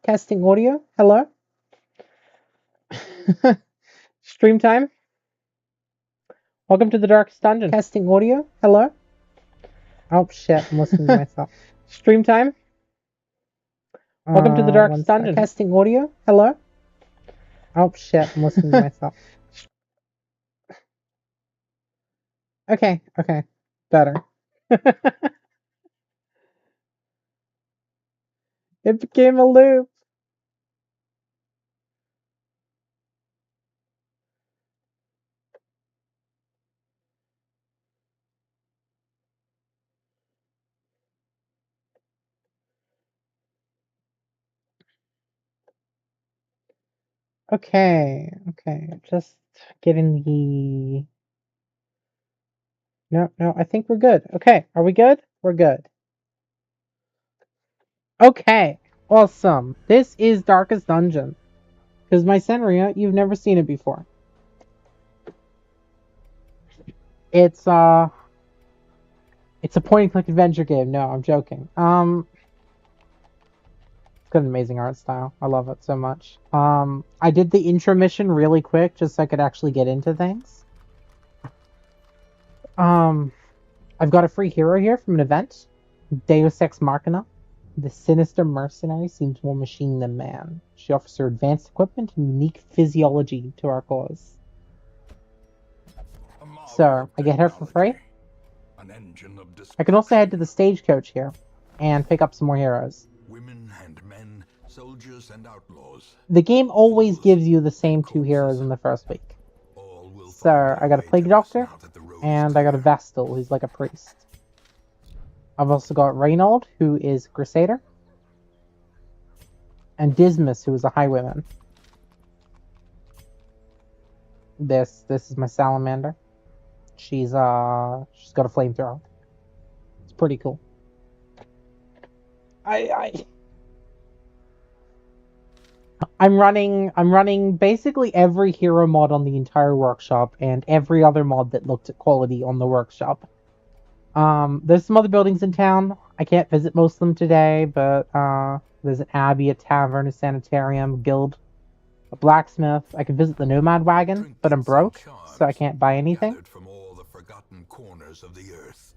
Testing audio. Hello. Stream time. Welcome to the Darkest Dungeon. Testing audio. Hello. Oh shit, I'm listening to myself. Stream time. Welcome to the Darkest Dungeon. Testing audio. Hello. Oh shit, I'm listening to myself. Okay, better. It became a loop. Okay, just getting the... No, I think we're good. Okay, are we good? We're good. Okay, awesome. This is Darkest Dungeon. Because my Senria, you've never seen it before. It's a point-and-click adventure game. No, I'm joking. It's got an amazing art style. I love it so much. I did the intro mission really quick just so I could actually get into things. I've got a free hero here from an event. Deus Ex Machina. The sinister mercenary seems more machine than man. She offers her advanced equipment and unique physiology to our cause. So, I get her for free. I can also head to the stagecoach here and pick up some more heroes. Women and men, soldiers and outlaws. The game always gives you the same two heroes in the first week. So, I got a Plague Doctor, and I got a Vestal, who's like a priest. I've also got Reynold, who is a Crusader, and Dismas, who is a Highwayman. This is my Salamander. She's got a flamethrower. It's pretty cool. I'm running basically every hero mod on the entire workshop and every other mod that looked at quality on the workshop. There's some other buildings in town. I can't visit most of them today, but there's an abbey, a tavern, a sanitarium, a guild, a blacksmith. I can visit the nomad wagon, but I'm broke, so I can't buy anything.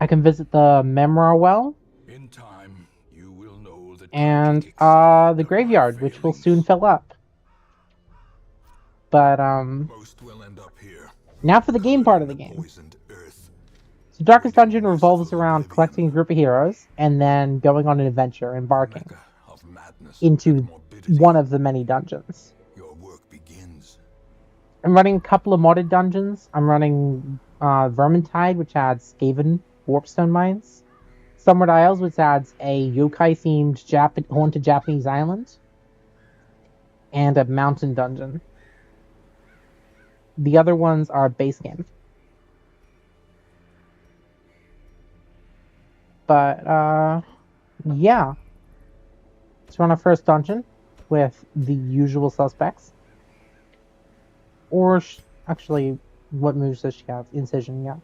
I can visit the Memoir Well. In time, you will know that and the graveyard, which will soon fill up. But most will end up here. Now for the game part of the game. So Darkest Dungeon revolves around collecting a group of heroes and then going on an adventure, embarking into one of the many dungeons. Your work begins. I'm running a couple of modded dungeons. I'm running Vermintide, which adds Skaven warpstone mines. Summered Isles, which adds a yokai-themed haunted Japanese island. And a mountain dungeon. The other ones are base game. But, yeah. Let's run our first dungeon with the usual suspects. Or, actually, what moves does she have? Incision, yeah.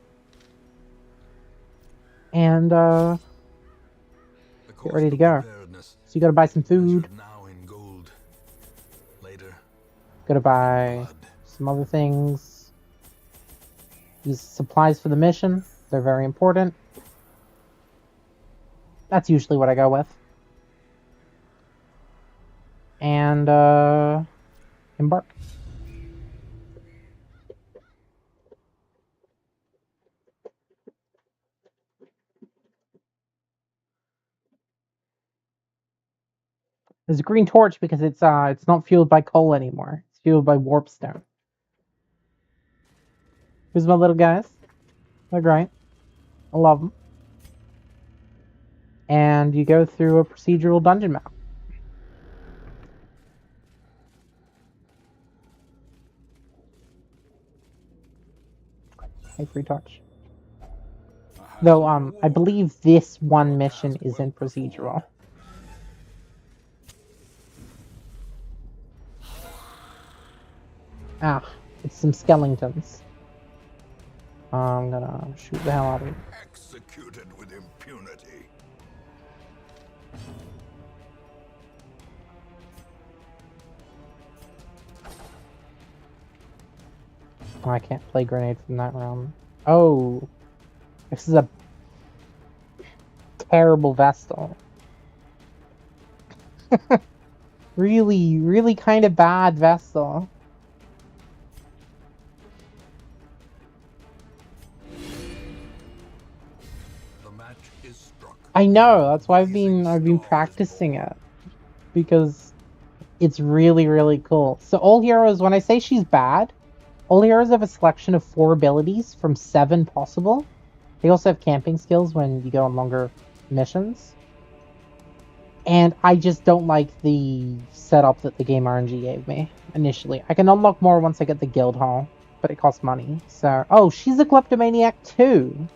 And, get ready to go. So you gotta buy some food. Gotta buy some other things. Use supplies for the mission. They're very important. That's usually what I go with. And, embark. There's a green torch because it's not fueled by coal anymore. It's fueled by warpstone. Here's my little guys. They're great. I love them. And you go through a procedural dungeon map. Hey, free touch. Though, I believe this one mission isn't procedural. Ah, it's some skeletons. I'm gonna shoot the hell out of it. Executed with impunity. Oh, I can't play grenade from that round. Oh, this is a terrible Vestal. Really, really kind of bad Vestal. The match is struck. I know, that's why Blazing I've been star is practicing born. it. Because it's really, really cool. So all heroes, when I say she's bad, all heroes have a selection of 4 abilities from 7 possible. They also have camping skills when you go on longer missions. And I just don't like the setup that the game RNG gave me initially. I can unlock more once I get the guild hall, but it costs money. So, oh, she's a kleptomaniac too.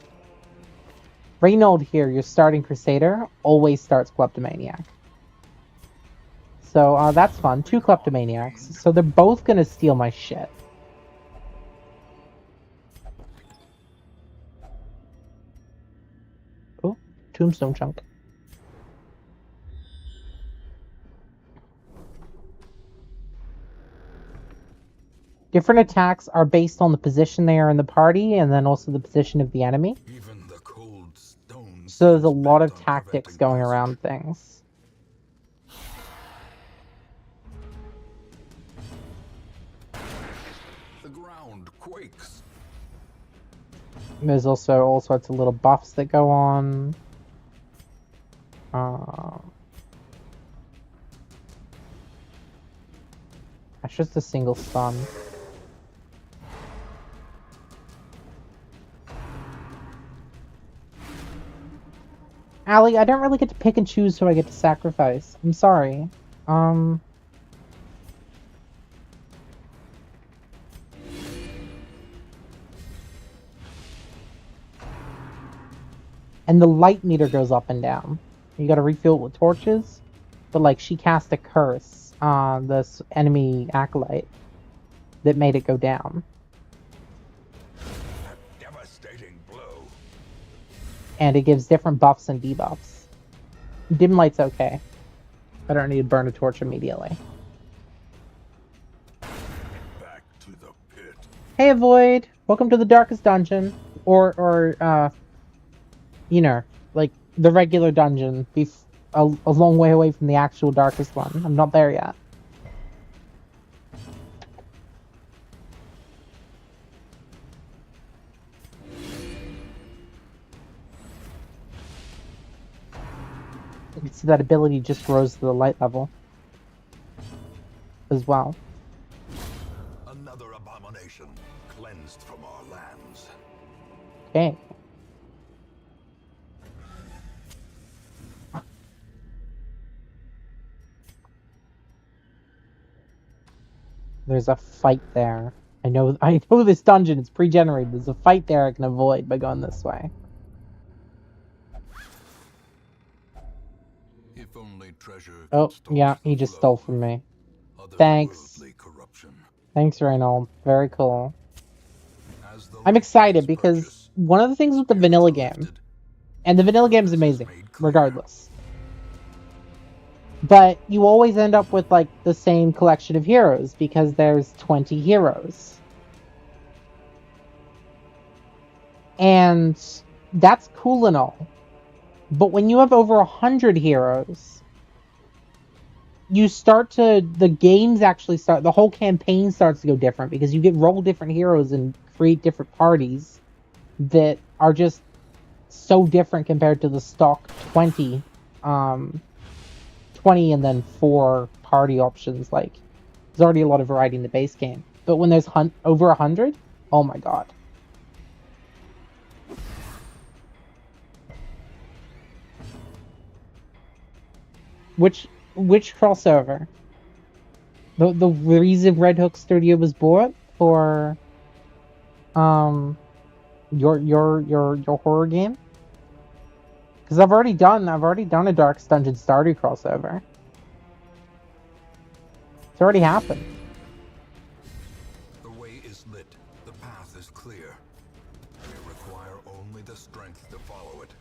Reynold here, your starting Crusader, always starts kleptomaniac. So that's fun. 2 kleptomaniacs. So they're both gonna steal my shit. Oh, tombstone chunk. Different attacks are based on the position they are in the party and then also the position of the enemy. Even the cold stone So there's a seems lot bent of on tactics preventing going passage. around things. The ground quakes. There's also all sorts of little buffs that go on. That's just a single stun. Allie, I don't really get to pick and choose who I get to sacrifice. I'm sorry. And the light meter goes up and down. You gotta refill it with torches. But like she cast a curse on this enemy acolyte that made it go down. A devastating blow. And it gives different buffs and debuffs. Dim light's okay. I don't need to burn a torch immediately. Back to the pit. Hey Avoid! Welcome to the darkest dungeon. Or you know, like the regular dungeon. A long way away from the actual darkest one. I'm not there yet. You can see that ability just rose to the light level as well. Another abomination cleansed from our lands. Okay. There's a fight there. I know this dungeon is pre-generated. There's a fight there I can avoid by going this way. If only treasure Oh, could stop yeah, the he just flow. stole from me. Thanks. Otherworldly corruption. Thanks, Reynold. Very cool. As the I'm light excited gains because purchase, one of the things with the spirits vanilla are game, lifted. and the vanilla game is Purpose amazing, made clear. regardless. But you always end up with like the same collection of heroes because there's 20 heroes. And that's cool and all. But when you have over 100 heroes, the games actually start, the whole campaign starts to go different because you get roll different heroes and create different parties that are just so different compared to the stock 20 and then 4 party options. Like there's already a lot of variety in the base game, but when there's over 100, oh my god. Which crossover? The reason Red Hook Studio was bought for your horror game? Because I've already done a Dark Dungeon Stardew crossover. It's already happened. The way is lit. The path is clear. We require only the strength to follow it.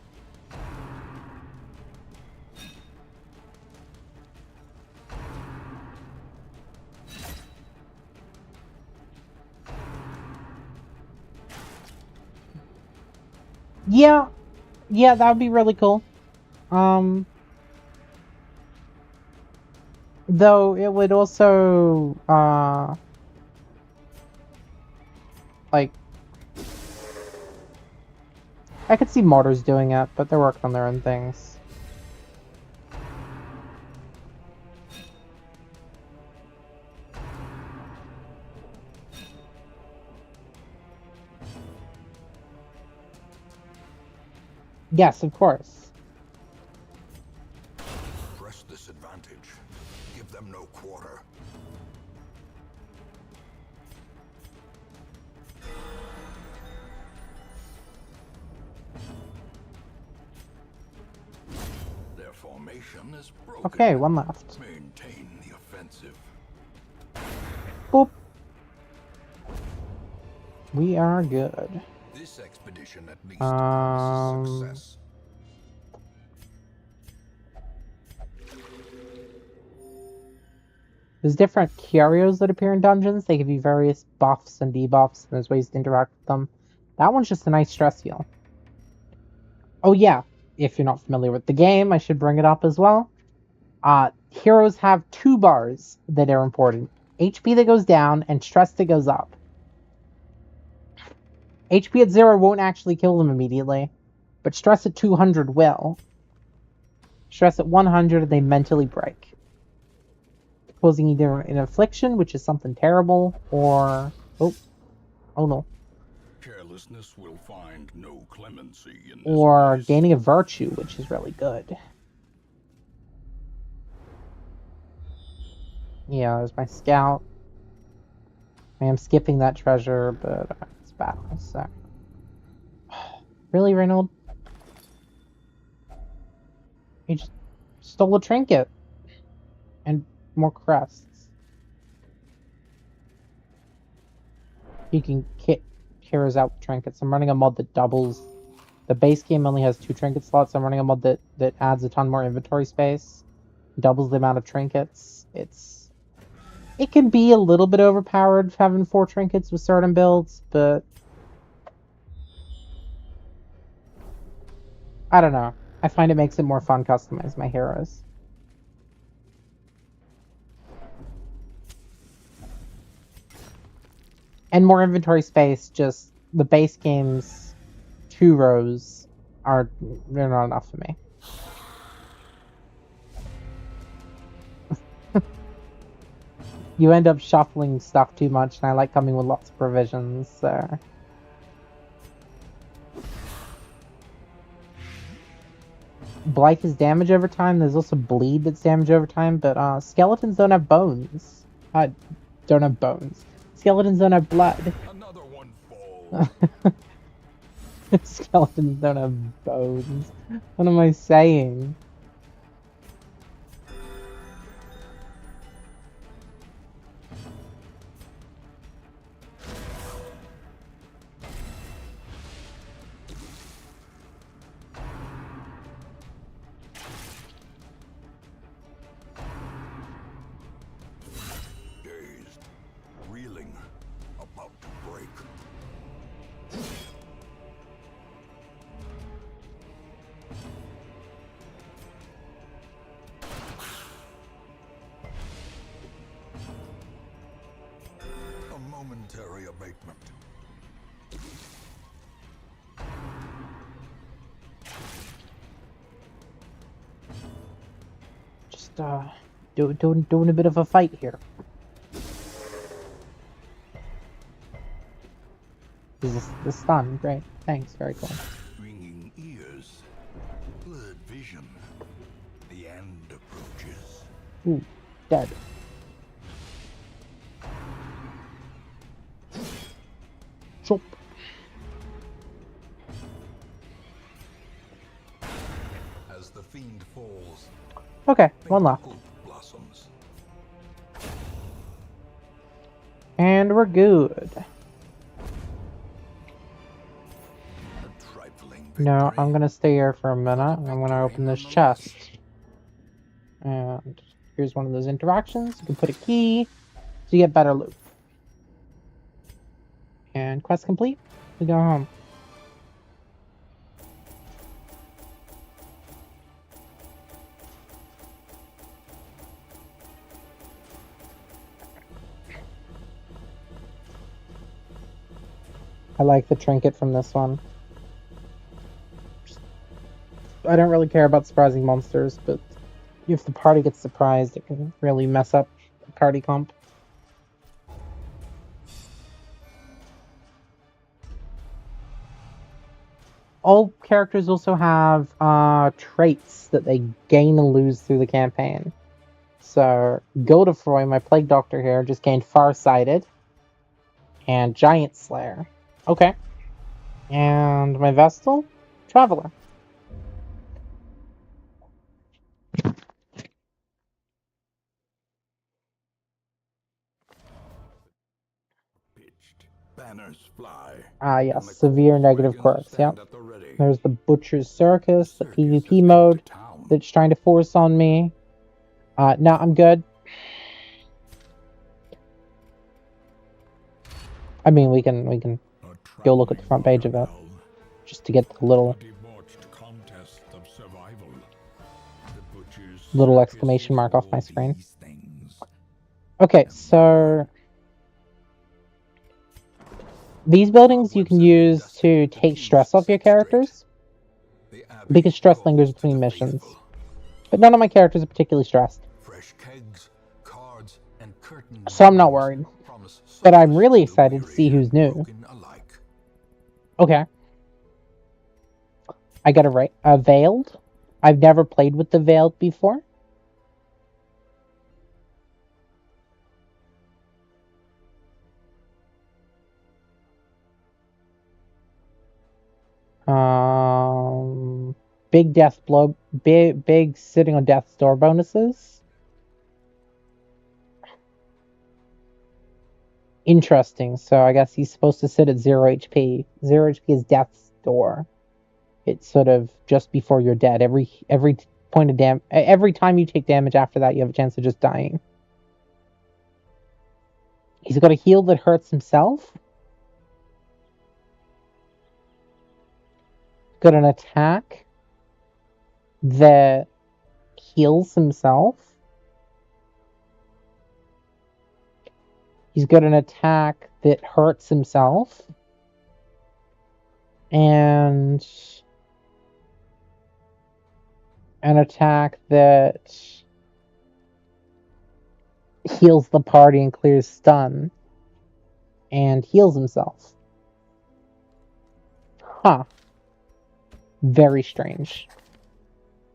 Yeah, yeah, that would be really cool. Though it would also, like, I could see modders doing it, but they're working on their own things. Yes, of course. Press this advantage. Give them no quarter. Their formation is broken. Okay, one left. Maintain the offensive. Boop. We are good. This expedition at least promises success. There's different curios that appear in dungeons. They give you various buffs and debuffs, and there's ways to interact with them. That one's just a nice stress heal. Oh yeah, if you're not familiar with the game, I should bring it up as well. Heroes have two bars that are important. HP that goes down and stress that goes up. HP at 0 won't actually kill them immediately, but stress at 200 will. Stress at 100, they mentally break, causing either an affliction, which is something terrible, or oh no, Carelessness will find no clemency in this or place. gaining a virtue, which is really good. Yeah, there's my scout. I am skipping that treasure, but it's battle, so. Really, Reynold? You just stole a trinket. And more crests. You can kit heroes out with trinkets. I'm running a mod that doubles. The base game only has 2 trinket slots. I'm running a mod that adds a ton more inventory space. Doubles the amount of trinkets. It can be a little bit overpowered having 4 trinkets with certain builds, but I don't know. I find it makes it more fun customize my heroes. And more inventory space, just the base game's 2 rows they're not enough for me. You end up shuffling stuff too much, and I like coming with lots of provisions, so. Blight is damage over time. There's also bleed that's damage over time, but skeletons don't have bones. Don't have bones. Skeletons don't have blood. Another one falls. Skeletons don't have bones. What am I saying? Dazed, reeling, about to break. A momentary abatement. Just doing a bit of a fight here. Is this stun? Great. Thanks. Very cool. Ringing ears, blurred vision. The end approaches. Ooh, dead. Chop. As the fiend falls, Okay, one left. hope blossoms. And we're good. A trifling No, victory. I'm gonna stay here for a minute. I'm gonna open this chest. And here's one of those interactions. You can put a key to get better loot. And quest complete. We go home. I like the trinket from this one. I don't really care about surprising monsters, but if the party gets surprised, it can really mess up the party comp. All characters also have traits that they gain and lose through the campaign. So Godefroy, my plague doctor here, just gained Farsighted and Giant Slayer. Okay. And my Vestal, Traveler. Banners fly. Yes, severe negative quirks, yeah. There's the Butcher's Circus, the PvP mode that's trying to force on me. No, I'm good. I mean, we can go look at the front page of it, just to get the little exclamation mark off my screen. Okay, so these buildings you can use to take stress off your characters, because stress lingers between missions. But none of my characters are particularly stressed. So I'm not worried. But I'm really excited to see who's new. Okay. I got a Veiled. I've never played with the Veiled before. Big death blow, big sitting on death's door bonuses. Interesting. So I guess he's supposed to sit at 0 HP. 0 HP is death's door. It's sort of just before you're dead. Every point of every time you take damage after that, you have a chance of just dying. He's got a heal that hurts himself. Got an attack that heals himself. He's got an attack that hurts himself. And an attack that heals the party and clears stun. And heals himself. Huh. Very strange.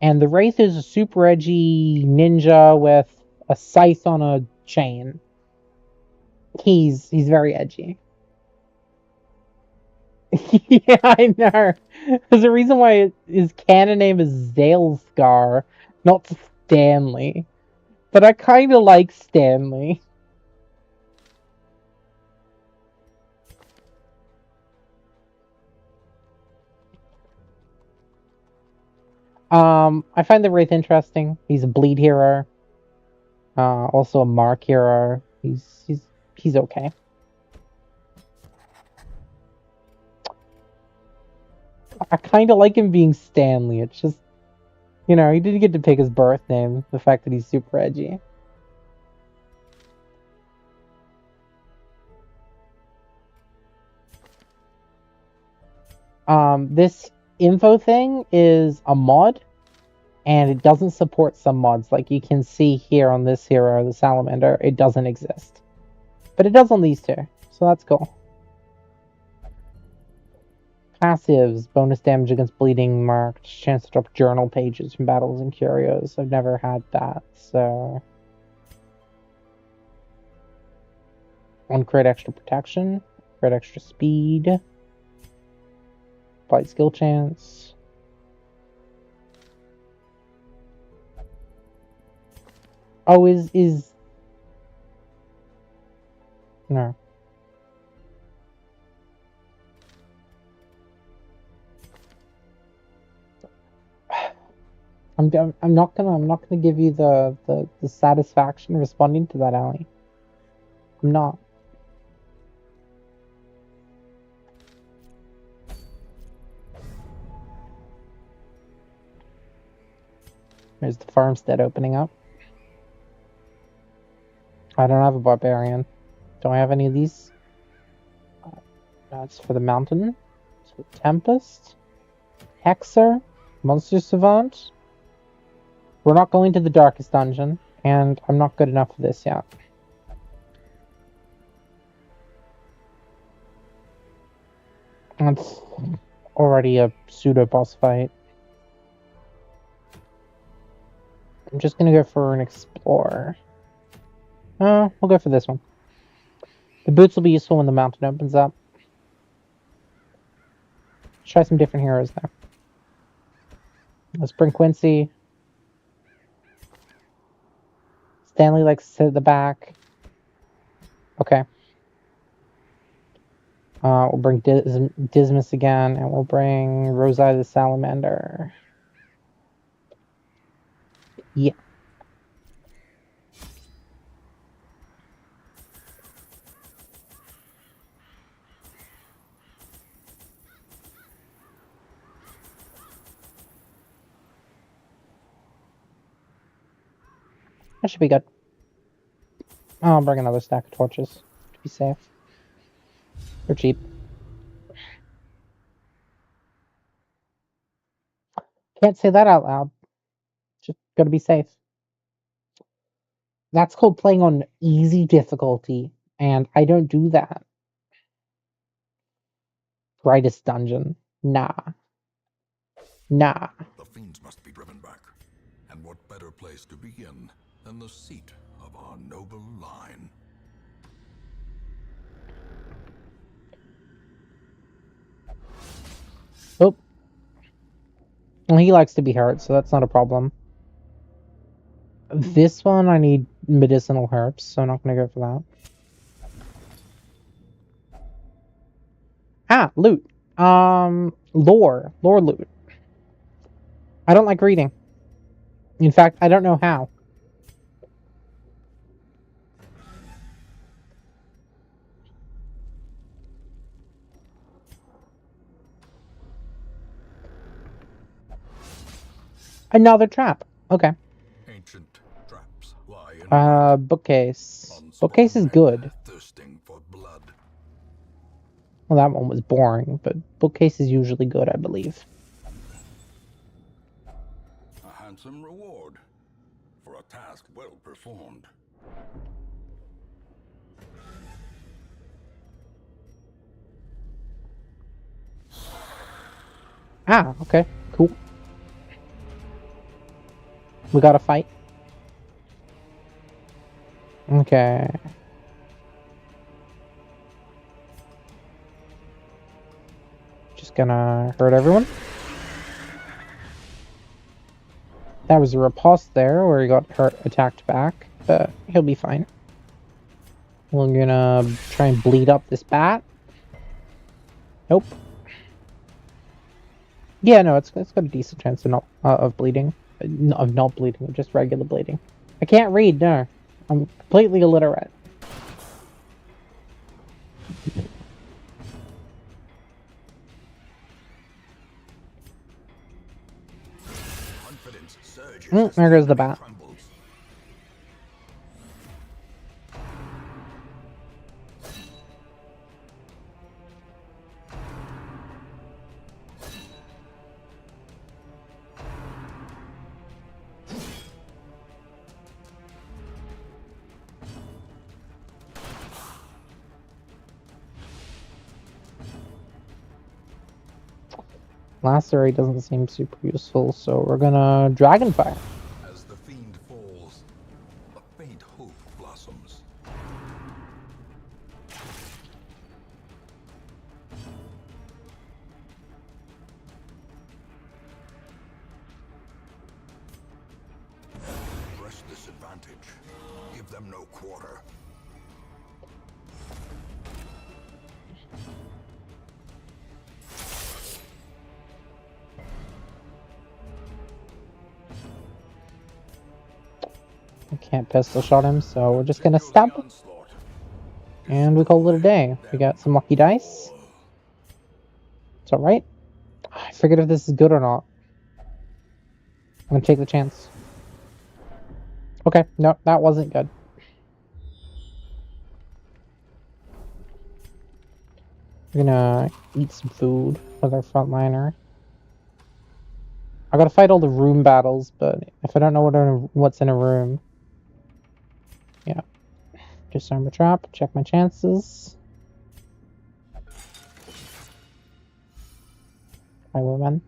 And the Wraith is a super edgy ninja with a scythe on a chain. He's very edgy. Yeah, I know. There's a reason why his canon name is Zalescar, not Stanley. But I kind of like Stanley. I find the Wraith interesting. He's a bleed hero. Also a mark hero. He's okay. I kind of like him being Stanley. It's just, he didn't get to pick his birth name. The fact that he's super edgy. This info thing is a mod, and it doesn't support some mods. Like you can see here on this hero, the Salamander, it doesn't exist. But it does on these two, so that's cool. Passives, bonus damage against bleeding marked, chance to drop journal pages from battles and curios. I've never had that, so... One crit extra protection, crit extra speed, applied skill chance. Oh, is... No. I'm not gonna give you the satisfaction responding to that, Allie. I'm not. There's the farmstead opening up. I don't have a barbarian. Don't I have any of these? That's for the mountain. So Tempest, Hexer, Monster Savant. We're not going to the darkest dungeon, and I'm not good enough for this yet. That's already a pseudo boss fight. I'm just gonna go for an explorer. We'll go for this one. The boots will be useful when the mountain opens up. Try some different heroes there. Let's bring Quincy. Stanley likes to sit at the back. Okay. We'll bring Dismas again, and we'll bring Rosai the Salamander. Yeah. That should be good. I'll bring another stack of torches to be safe. They're cheap. Can't say that out loud. Just gotta be safe. That's called playing on easy difficulty, and I don't do that. Brightest dungeon. Nah. Nah. The fiends must be driven back. And what better place to begin than the seat of our noble line? Oh. Well, he likes to be hurt, so that's not a problem. This one, I need medicinal herbs, so I'm not going to go for that. Ah, loot. Lore loot. I don't like reading. In fact, I don't know how. Another trap. Okay. Ancient traps lie in Bookcase. Bookcase is good. thirsting for blood. Well, that one was boring, but bookcase is usually good, I believe. A handsome reward for a task well performed. Ah, okay. Cool. We got to fight. Okay. Just gonna hurt everyone. That was a riposte there where he got attacked back, but he'll be fine. We're gonna try and bleed up this bat. Nope. Yeah, no, it's got a decent chance of bleeding. Of not bleeding, just regular bleeding. I can't read, no. I'm completely illiterate. There goes the bat. Lacerate doesn't seem super useful, so we're gonna Dragonfire. As the fiend falls, a faint hope blossoms. Press this advantage. Give them no quarter. I can't pistol shot him, so we're just gonna stab. And we call it a day. We got some lucky dice. It's alright. I forget if this is good or not. I'm gonna take the chance. Okay, no, that wasn't good. We're gonna eat some food with our frontliner. I gotta fight all the room battles, but if I don't know what's in a room, yeah. Disarm a trap, check my chances. Hi, woman.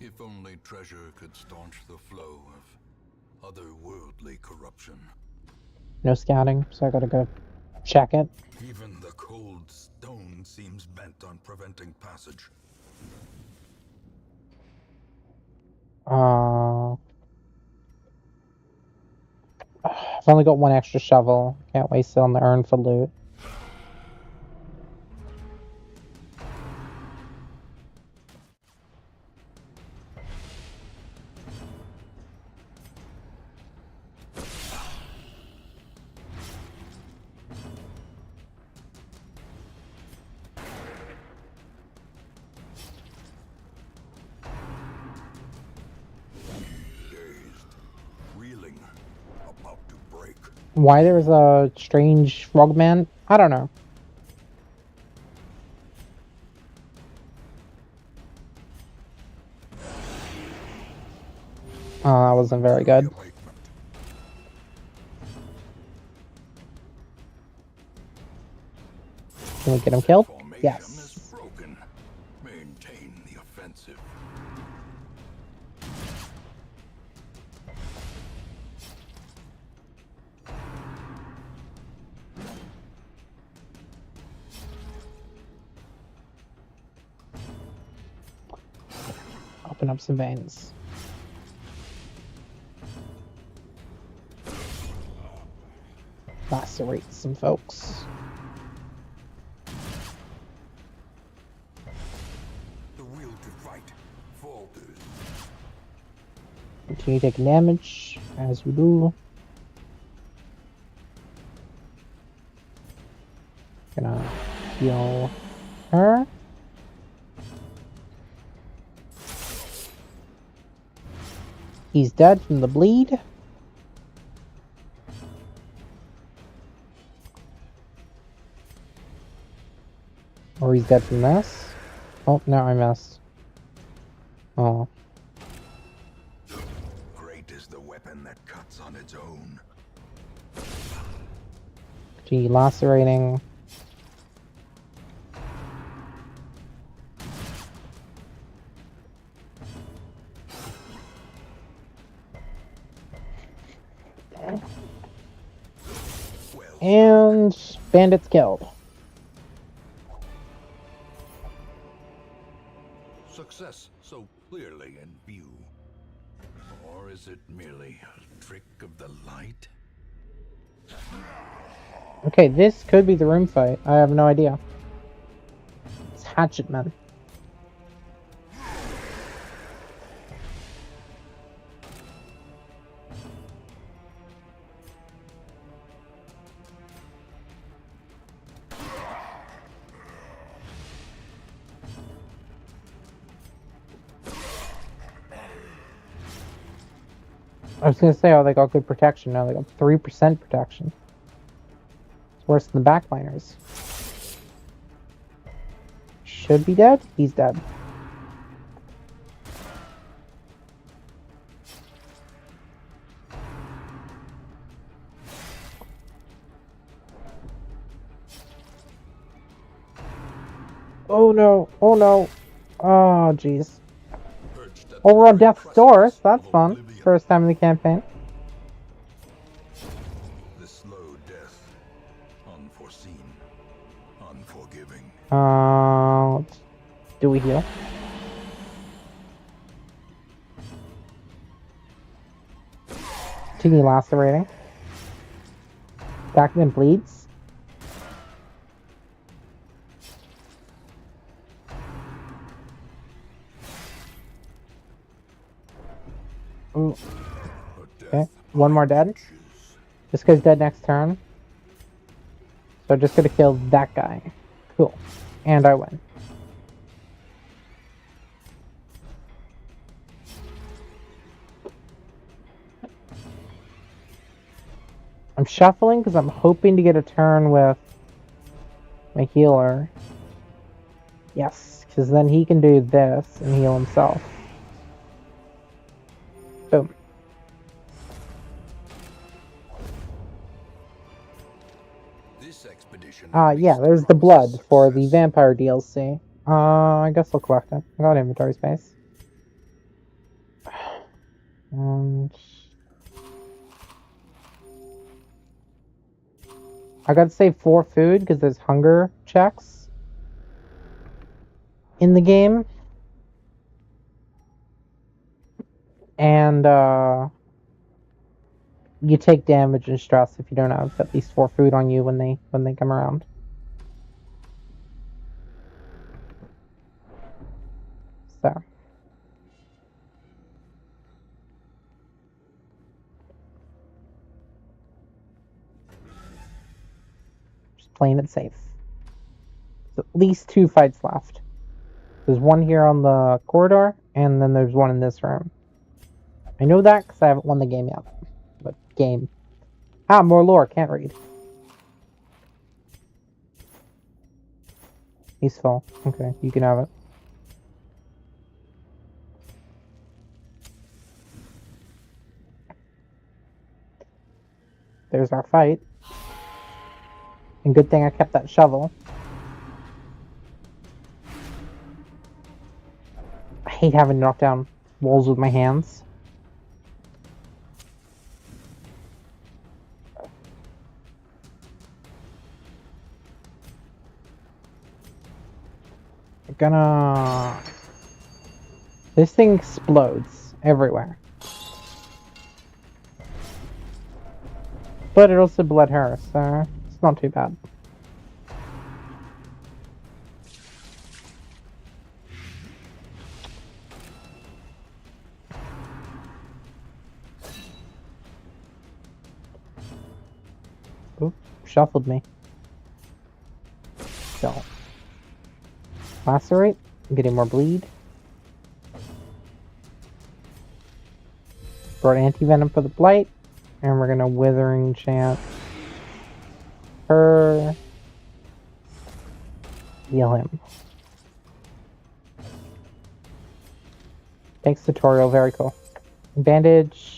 If only treasure could staunch the flow of otherworldly corruption. No scouting, so I gotta go check it. Even the cold stone seems bent on preventing passage. I've only got one extra shovel. Can't waste it on the urn for loot. Dazed, reeling, about to break. Why there was a strange frogman? I don't know. Oh, that wasn't very good. Can we get him killed? Yes. Broken. Maintain the offensive. Open up some veins. Lacerate some folks. The will to fight falters. Continue taking damage, as we do. Gonna heal her. He's dead from the bleed. Or he's dead from this. Oh, no, I missed. Oh. Great is the weapon that cuts on its own. Gee, lacerating. And bandits killed. Success so clearly in view. Or is it merely a trick of the light? Okay, this could be the room fight. I have no idea. It's Hatchet Men. I was gonna say, oh, they got good protection. No, they got 3% protection. It's worse than the backliners. Should be dead. He's dead. Oh no! Oh no! Oh jeez. Oh, we're on death's door. So that's fun. First time in the campaign. The slow death, unforeseen, unforgiving. Do we heal? Taking lacerating. Back then bleeds. Ooh. Okay, one more dead. This guy's dead next turn. So I'm just gonna kill that guy. Cool. And I win. I'm shuffling because I'm hoping to get a turn with my healer. Yes, because then he can do this and heal himself. Boom. This expedition. Yeah, there's the blood for the vampire DLC. I guess I'll collect it. I got inventory space. And I gotta save 4 food because there's hunger checks in the game. And you take damage and stress if you don't have at least 4 food on you when they come around. So just playing it safe. There's at least 2 fights left. There's one here on the corridor, and then there's one in this room. I know that because I haven't won the game yet. But game. More lore, can't read. He's full. Okay, you can have it. There's our fight. And good thing I kept that shovel. I hate having to knock down walls with my hands. I'm gonna... This thing explodes everywhere. But it also bled her, so it's not too bad. Oop, shuffled me. So, lacerate, I'm getting more bleed. Brought anti-venom for the blight, and we're gonna withering chant her. Heal him. Thanks, tutorial, very cool. Bandage.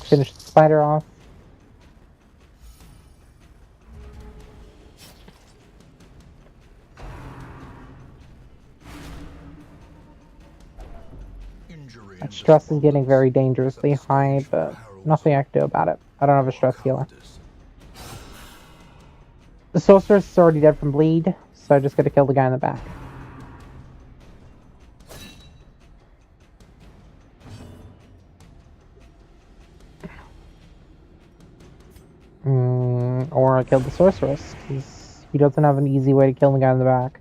Finish the spider off. That stress is getting very dangerously high, but nothing I can do about it. I don't have a stress healer. The sorceress is already dead from bleed, so I just gotta kill the guy in the back. Or I killed the sorceress, because he doesn't have an easy way to kill the guy in the back.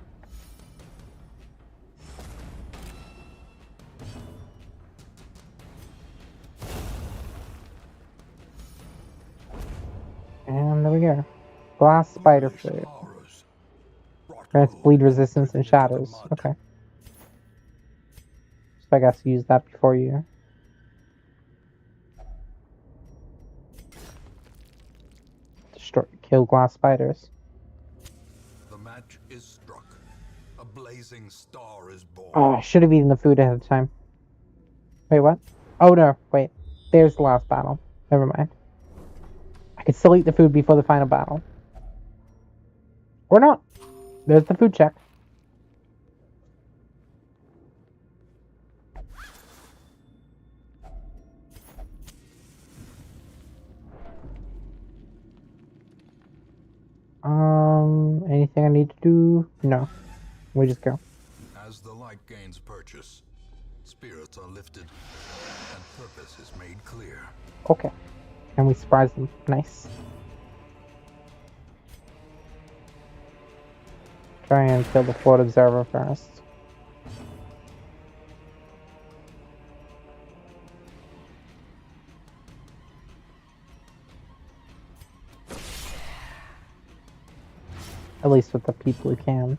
And there we go. Glass spider fruit. Grants bleed resistance and shadows. Okay. So I guess use that before you... kill glass spiders. The match is struck. A blazing star is born. Oh, I should have eaten the food ahead of time. Wait, what? Oh no, wait. There's the last battle. Never mind. I could still eat the food before the final battle. Or not. There's the food check. Anything I need to do? No. We just go. As the light gains purchase, spirits are lifted, and purpose is made clear. Okay. And we surprise them. Nice. Try and kill the Fort Observer first. At least with the people who can.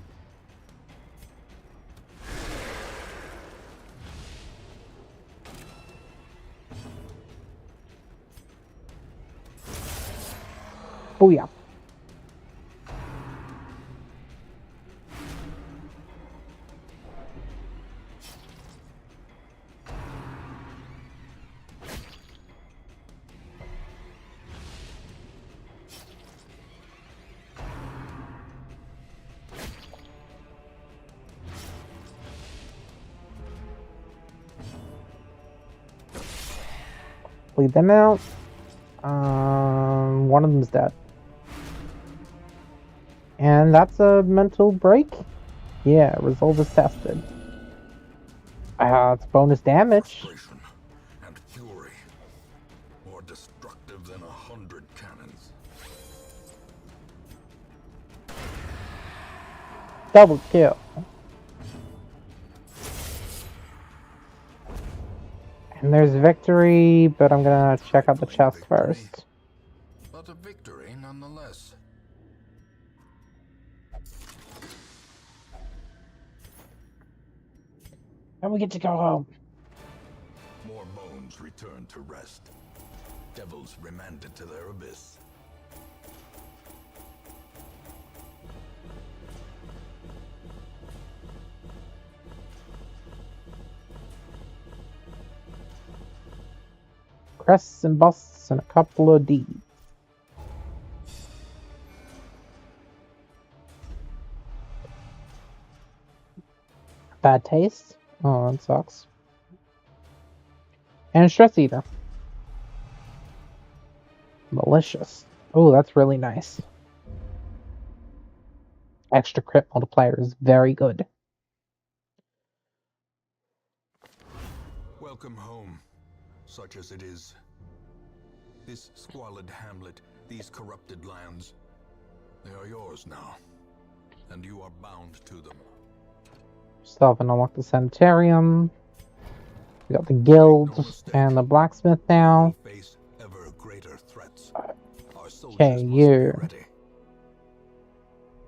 Booyah. Bleed them out. One of them's dead. And that's a mental break? Yeah, resolve is tested. It's bonus damage. Frustration and fury, more destructive than 100 cannons. Double kill. And there's victory, but I'm gonna check out the chest first. But a victory nonetheless. And we get to go home. More bones return to rest. Devils remanded to their abyss. Crests and busts and a couple of D's. Bad taste? Oh, that sucks. And a stress eater. Malicious. Oh, that's really nice. Extra crit multiplier is very good. Welcome home, such as it is. This squalid hamlet, these corrupted lands, they are yours now, and you are bound to them. Still haven't unlocked the sanitarium. We got the guild and the blacksmith now. We face ever greater threats. Our soldiers Okay, must be you. ready.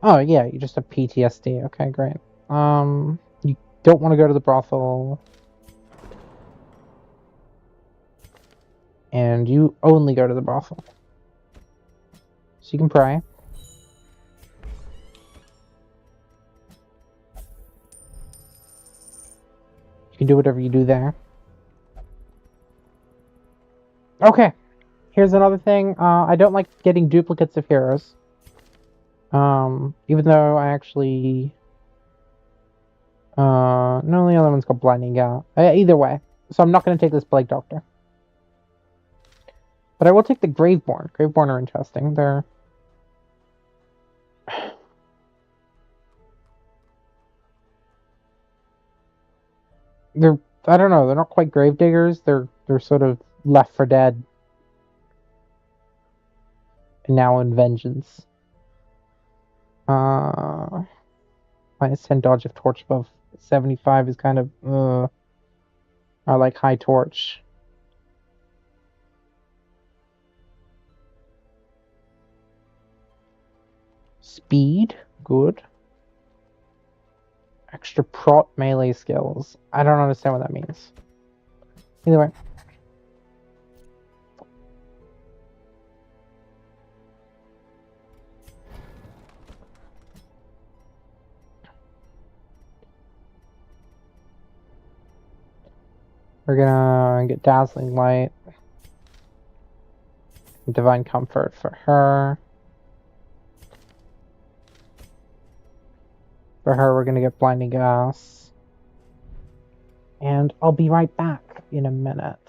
Oh yeah, you just have PTSD. Okay, great. You don't want to go to the brothel. And you only go to the brothel. So you can pray. You can do whatever you do there. Okay. Here's another thing. I don't like getting duplicates of heroes. Even though I actually... no, the other one's called Blinding Out. Either way. So I'm not going to take this Plague Doctor. But I will take the Graveborn. Graveborn are interesting. They're... I don't know, they're not quite Gravediggers. They're sort of Left 4 Dead. And now in Vengeance. Minus 10 dodge if torch above 75 is kind of, I like high torch. Speed, good. Extra prot melee skills. I don't understand what that means. Either way. We're gonna get Dazzling Light. Divine Comfort for her. For her, we're gonna get Blinding Gas. And I'll be right back in a minute.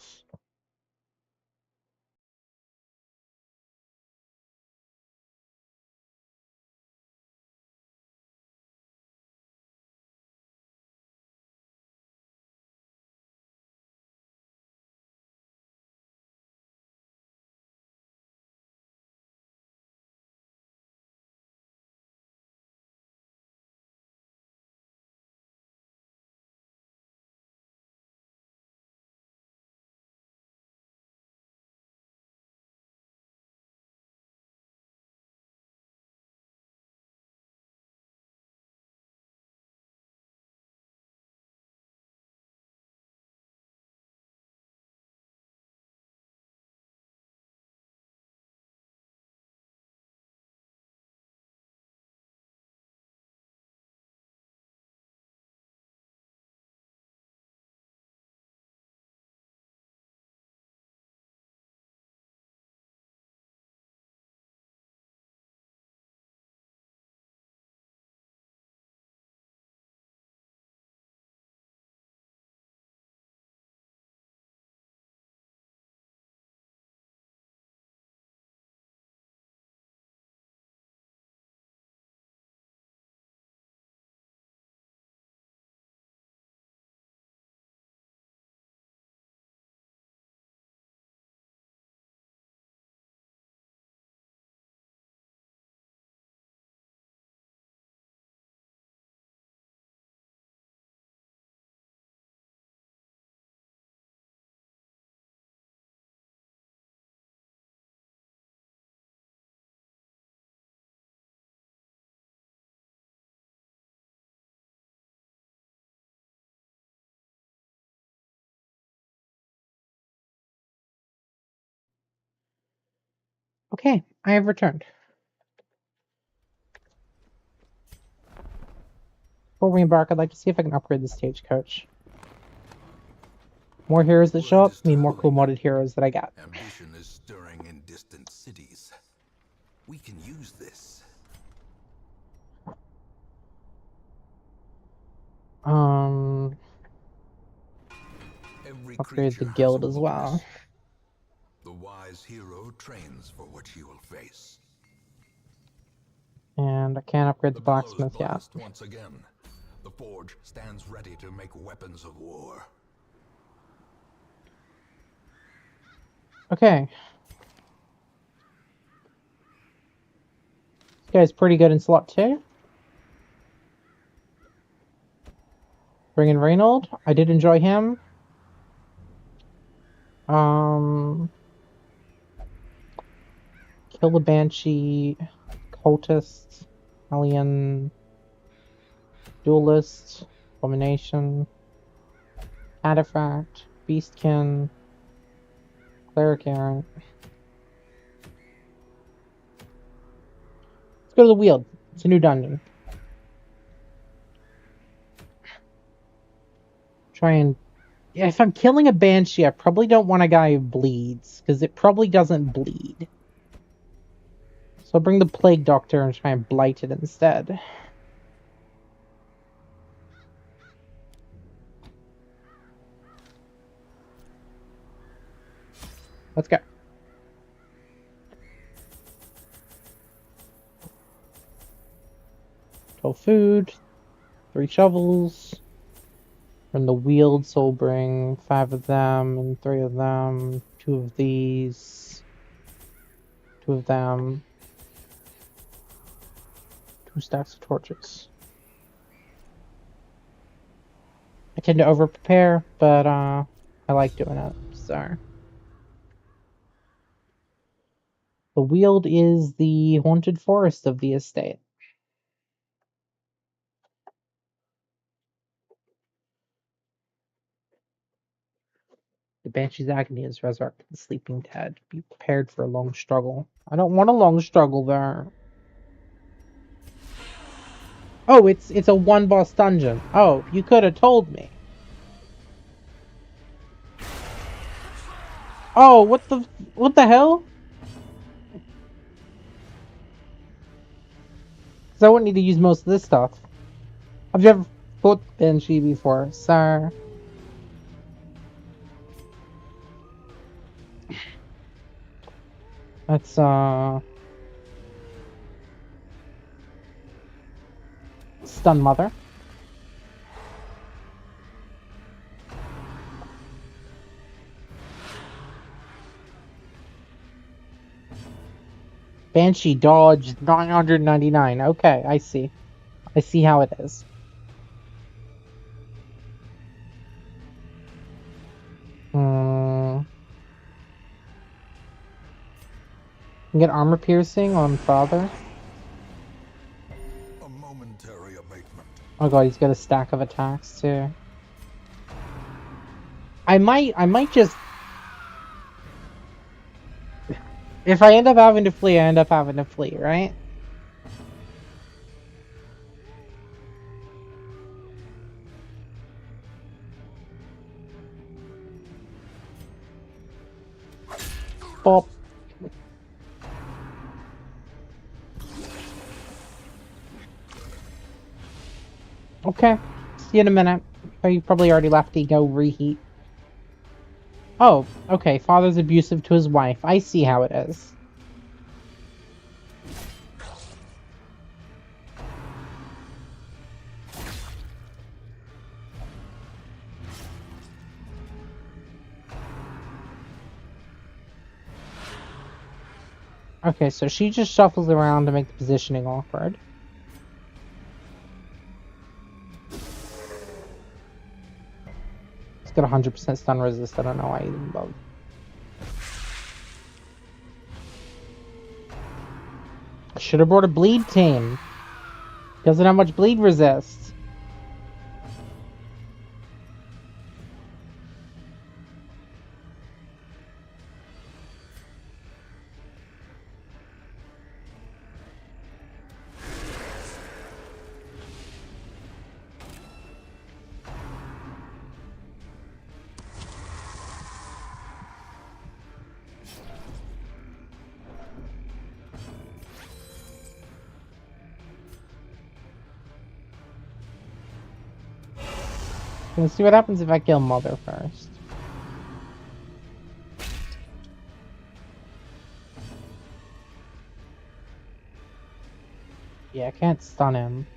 Okay, I have returned. Before we embark, I'd like to see if I can upgrade the stagecoach. More heroes that show Word up is mean more cool traveling. modded heroes that I got. Ambition is stirring in distant cities. We can use this. Every Upgrade the creature has a guild as well. weakness. The wise hero trains for what he will face. And I can't upgrade the The bellows blacksmith yet. blast once again. The forge stands ready to make weapons of war. Okay. This guy's pretty good in slot 2. Bring in Reynold. I did enjoy him. Kill the Banshee, Cultist, Alien, Duelist, Abomination, Artifact, Beastkin, Cleric Errant. Let's go to the Weald. It's a new dungeon. Try and... Yeah, if I'm killing a Banshee, I probably don't want a guy who bleeds, because it probably doesn't bleed. So I'll bring the Plague Doctor and try and blight it instead. Let's go. Food, 3 shovels. From the Weald, so we'll bring 5 of them and 3 of them. 2 of these. 2 of them. 2 stacks of torches. I tend to over-prepare, but I like doing it, so. The Weald is the haunted forest of the estate. The Banshee's agony is resurrected the sleeping dead. Be prepared for a long struggle. I don't want a long struggle there. Oh, it's a one-boss dungeon. Oh, you could have told me. Oh, what the hell? Because I wouldn't need to use most of this stuff. I've never fought Banshee before, so... Let's, Stun Mother. Banshee dodge 999. Okay, I see. I see how it is. Get armor piercing on Father. A momentary abatement. Oh god, he's got a stack of attacks too. I might just... If I end up having to flee, I end up having to flee, right? Bop. Okay. See you in a minute. Oh, you probably already left to go reheat. Oh, okay. Father's abusive to his wife. I see how it is. Okay, so she just shuffles around to make the positioning awkward. It's got 100% stun resist. I don't know why I even bothered. I should have brought a bleed team. Doesn't have much bleed resist. Let's see what happens if I kill Mother first. Yeah, I can't stun him.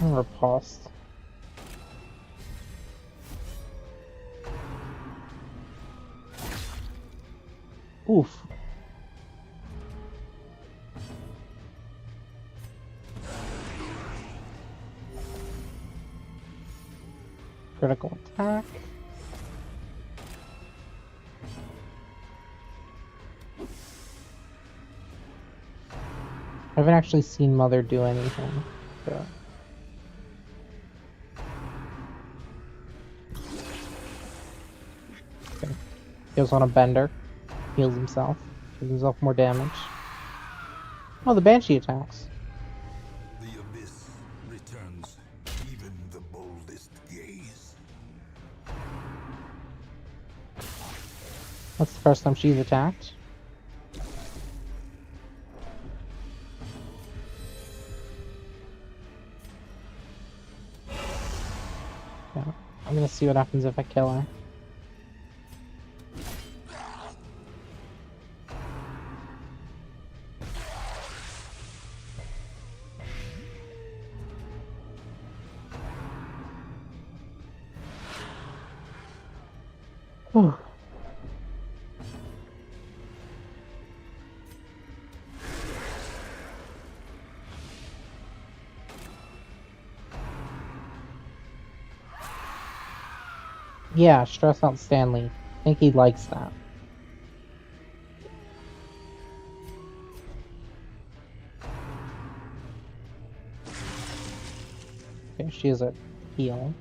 I'm repulsed. Oof. Critical attack. I haven't actually seen Mother do anything. So. Okay. Goes on a bender. Heals himself. Gives himself more damage. Oh, the Banshee attacks. The abyss returns even the boldest gaze. That's the first time she's attacked. Yeah. I'm gonna see what happens if I kill her. Whew. Yeah, stress out Stanley. I think he likes that. Okay, she is a heal.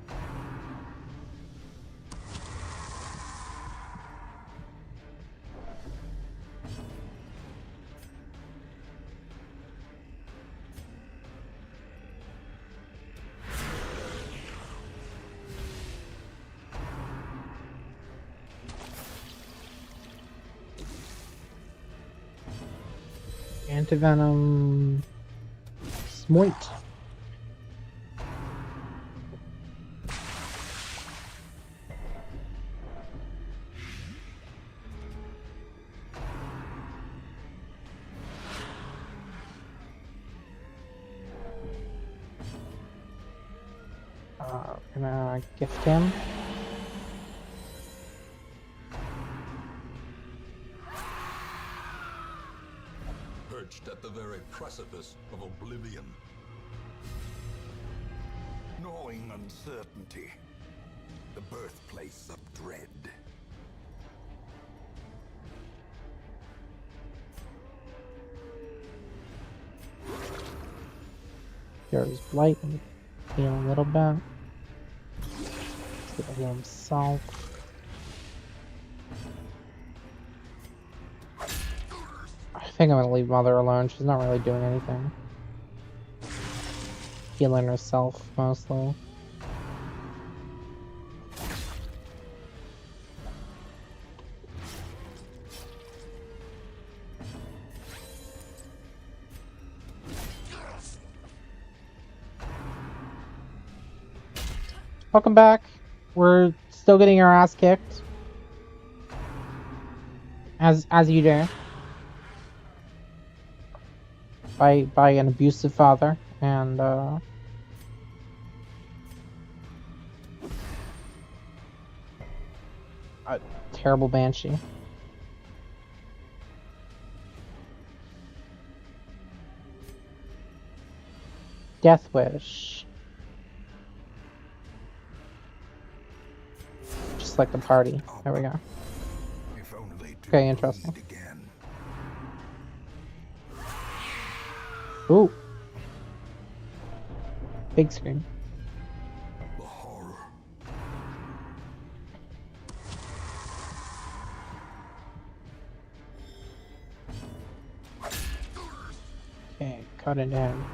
Antivenom. Smite. Gonna gift him. Perched at the very precipice of oblivion. Gnawing uncertainty. The birthplace of dread. Here's Blight. Heal a little bit. He'll heal himself. I think I'm gonna leave Mother alone. She's not really doing anything. Healing herself, mostly. Welcome back. We're still getting our ass kicked. As you do. By an abusive father and a terrible banshee. Death Wish. Just like the party. There we go. Okay, interesting. Ooh. Big screen. The horror. Okay, cut it in.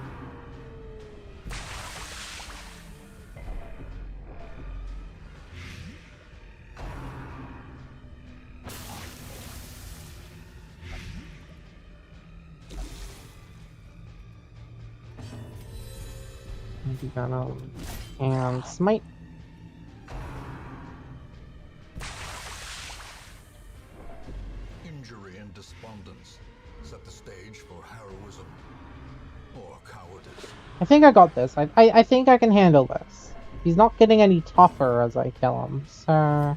Venom and Smite. Injury and despondence set the stage for heroism or cowardice. I think I got this. I think I can handle this. He's not getting any tougher as I kill him, so... A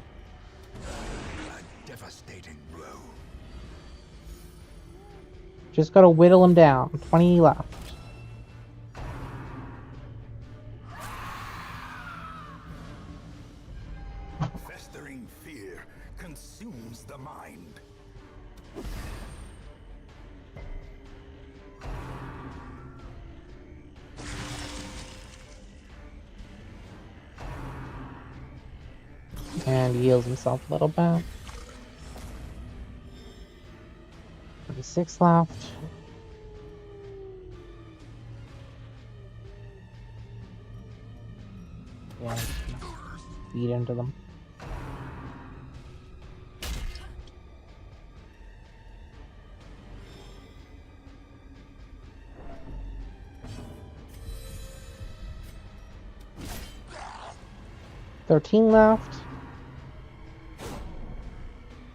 devastating blow. Just gotta whittle him down. 20 left. Festering fear consumes the mind. And he heals himself a little bit. 36 left. Yeah, feed into them. $13 left.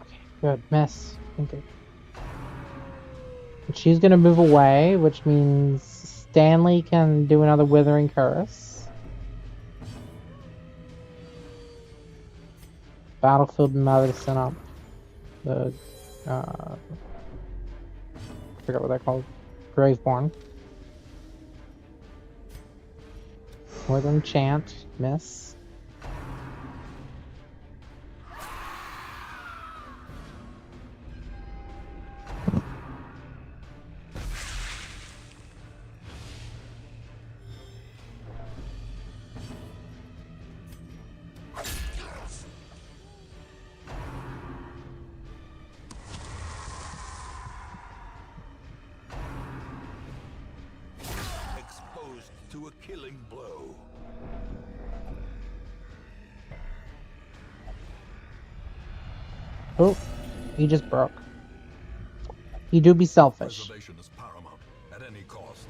Okay, good. Miss. Okay. And she's gonna move away, which means Stanley can do another Withering Curse. Battlefield Medicine up. The I forgot what they're called. Graveborn. Northern Chant. Miss. Exposed to a killing blow. Oh, he just broke. He do be selfish. Preservation is paramount at any cost.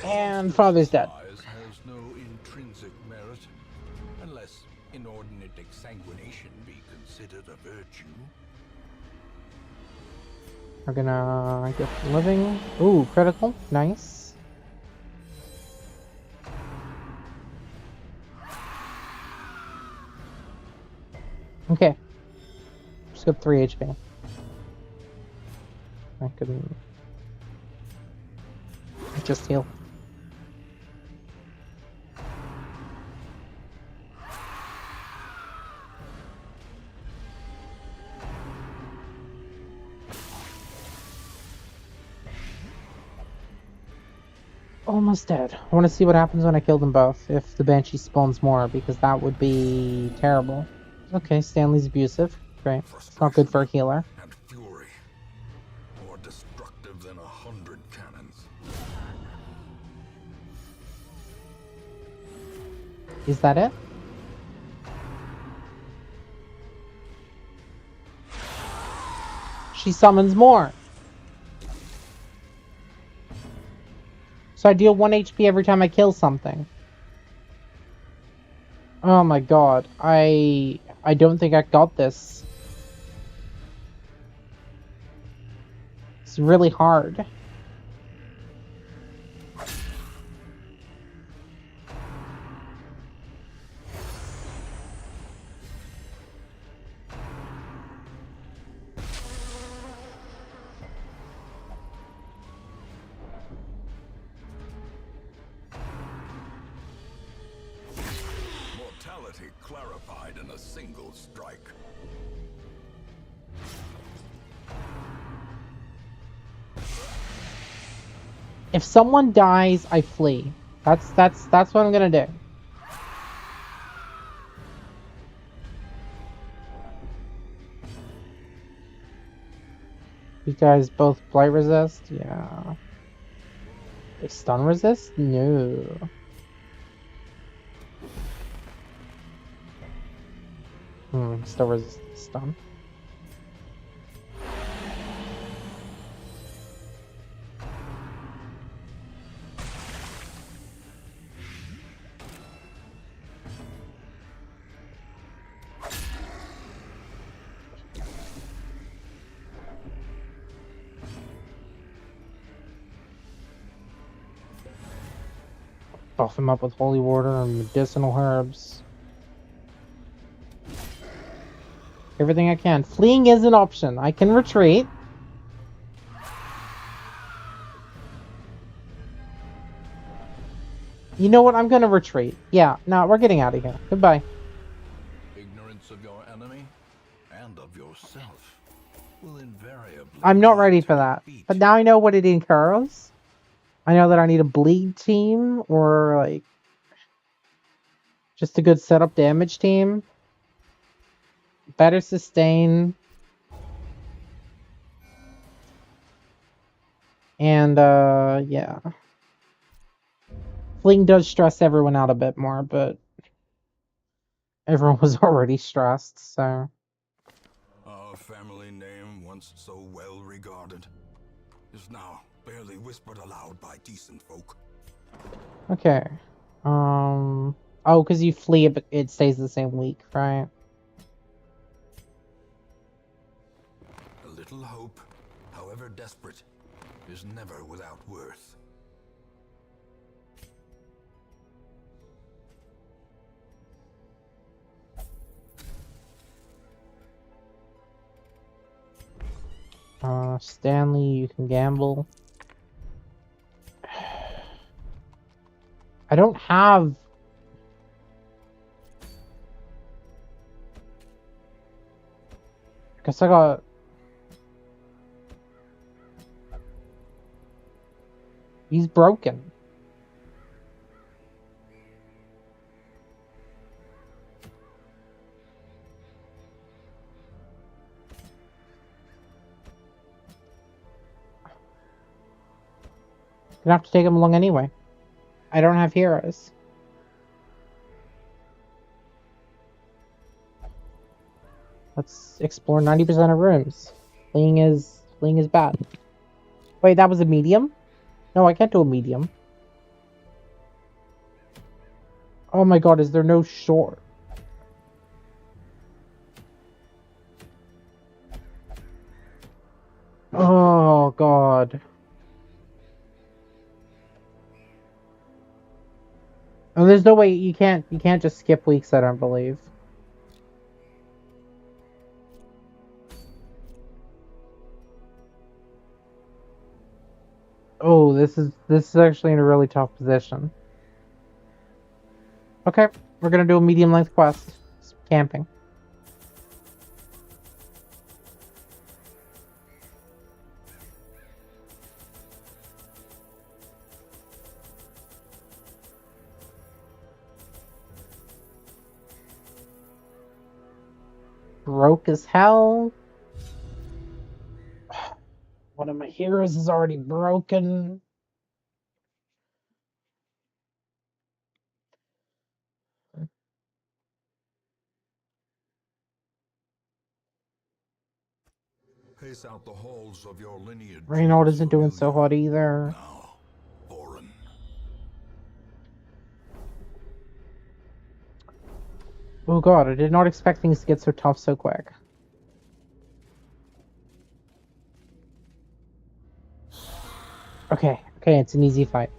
And father's dead. Has no intrinsic merit, unless inordinate exsanguination be considered a virtue. We're gonna get living. Ooh, critical. Nice. Okay. Just got 3 HP. I couldn't just heal. Almost dead. I want to see what happens when I kill them both, if the Banshee spawns more, because that would be terrible. Okay, Stanley's abusive. Great. It's not good for a healer. And fury, more destructive than 100 cannons. Is that it? She summons more. So I deal 1 HP every time I kill something. Oh my god. I don't think I got this. It's really hard. Mortality clarified in a single strike. If someone dies, I flee. That's what I'm gonna do. You guys both blight resist? Yeah. They stun resist? No. Still resist stun. Buff him up with holy water and medicinal herbs. Everything I can. Fleeing is an option. I can retreat. You know what? I'm gonna retreat. Yeah, no, we're getting out of here. Goodbye. Ignorance of your enemy and of yourself will invariably. I'm not lead ready to for that. defeat. But now I know what it incurs. I know that I need a bleed team or like just a good setup damage team. Better sustain. And yeah. Fleeing does stress everyone out a bit more, but everyone was already stressed, so Our family name, once so well regarded, is now barely whispered aloud by decent folk. okay. Oh, because you flee it stays the same week, right? A little hope, however desperate, is never without worth. Stanley, you can gamble. I don't have... Guess I got... He's broken. Gonna have to take him along anyway. I don't have heroes. Let's explore 90% of rooms. Fleeing is bad. Wait, that was a medium? No, I can't do a medium. Oh my god, is there no short? Oh god. Oh, there's no way you can't just skip weeks, I don't believe. Oh, this is actually in a really tough position. Okay, we're gonna do a medium length quest. It's camping. Broke as hell. One of my heroes is already broken. Pace out the halls of your lineage. Reynald isn't doing so hot either. Now, Orin. Oh god, I did not expect things to get so tough so quick. Okay, it's an easy fight.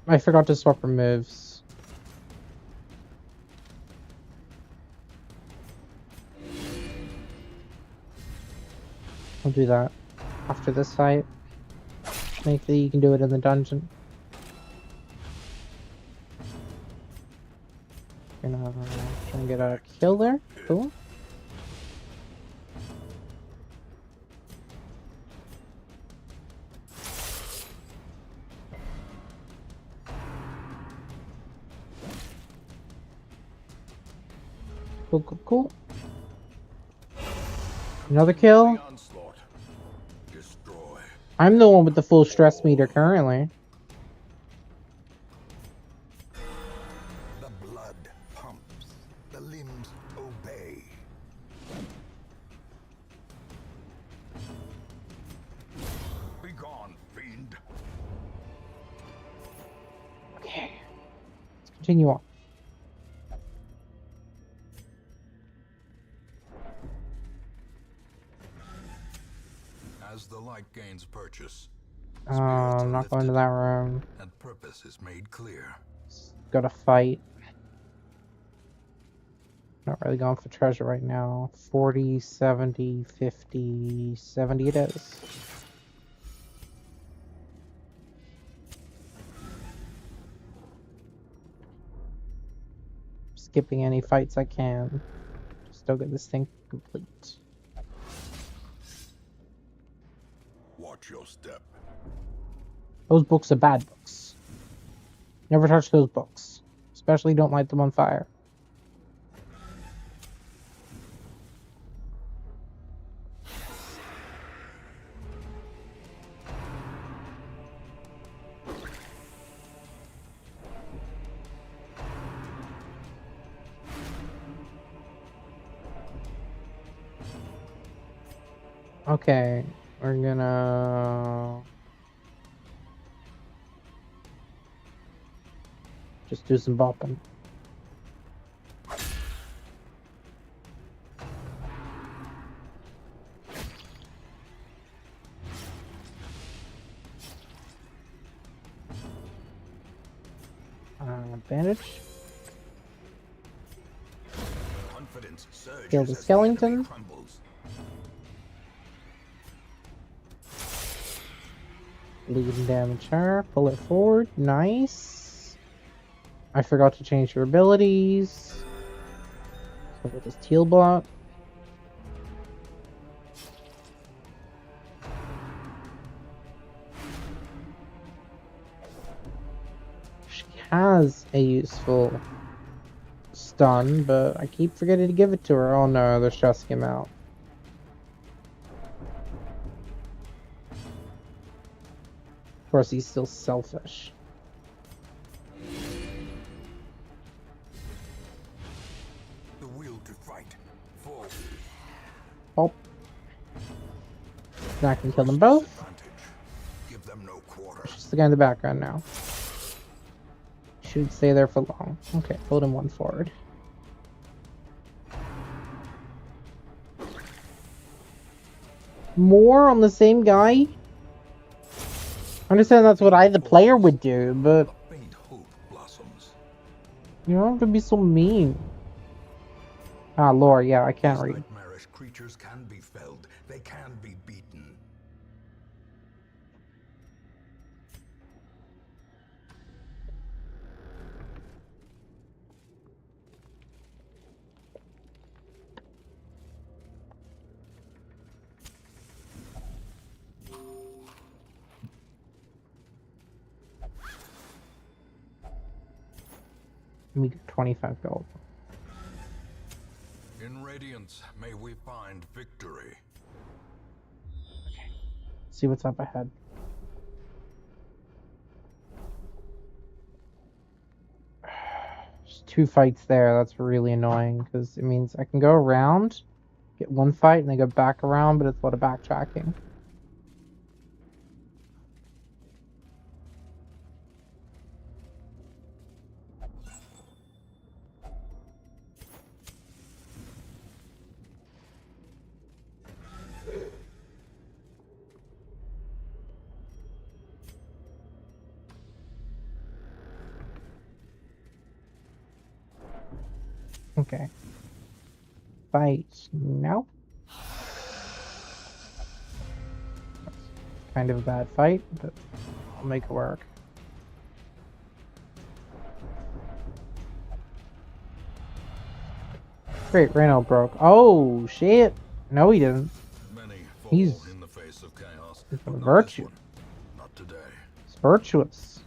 I forgot to swap for moves. I'll do that after this fight. Maybe you can do it in the dungeon. Gonna try and get a kill there. Cool. Cool. Another kill. I'm the one with the full stress meter currently. The blood pumps, the limbs obey. Be gone, fiend. Continue on. As the light gains purchase, Oh, spirits I'm are not going to lifted that room. and purpose is made clear. Gotta fight. Not really going for treasure right now. 40, 70, 50, 70 it is. Skipping any fights I can. Still get this thing complete. Watch your step. Those books are bad books. Never touch those books. Especially don't light them on fire. Okay, we're gonna just do some bopping. Bandage. Confidence surges Kill the as skeleton. enemy crumbles. Bleed and damage her. Pull it forward. Nice. I forgot to change her abilities. So we'll just teal block. She has a useful stun, but I keep forgetting to give it to her. Oh no, they're stressing him out. Of course, he's still selfish. The will to fight. Forward. Oh. Now I can kill them both. Give them no quarter. Just the guy in the background now. Shouldn't stay there for long. Okay, pulled him one forward. More on the same guy? I understand that's what I, the player, would do, but A faint hope blossoms. you don't have to be so mean. Ah, lore, yeah, I can't These read. nightmarish creatures can be felled. They can be beaten. Let me get 25 gold. In Radiance, may we find victory. See what's up ahead. There's 2 fights there. That's really annoying because it means I can go around, get one fight, and then go back around, but it's a lot of backtracking. Okay. Fight now. Kind of a bad fight, but I'll make it work. Great, Reno broke. Oh, shit. No, he didn't. Many fall He's- in the face of chaos. he's but a not virtue. this one. Not today. It's virtuous.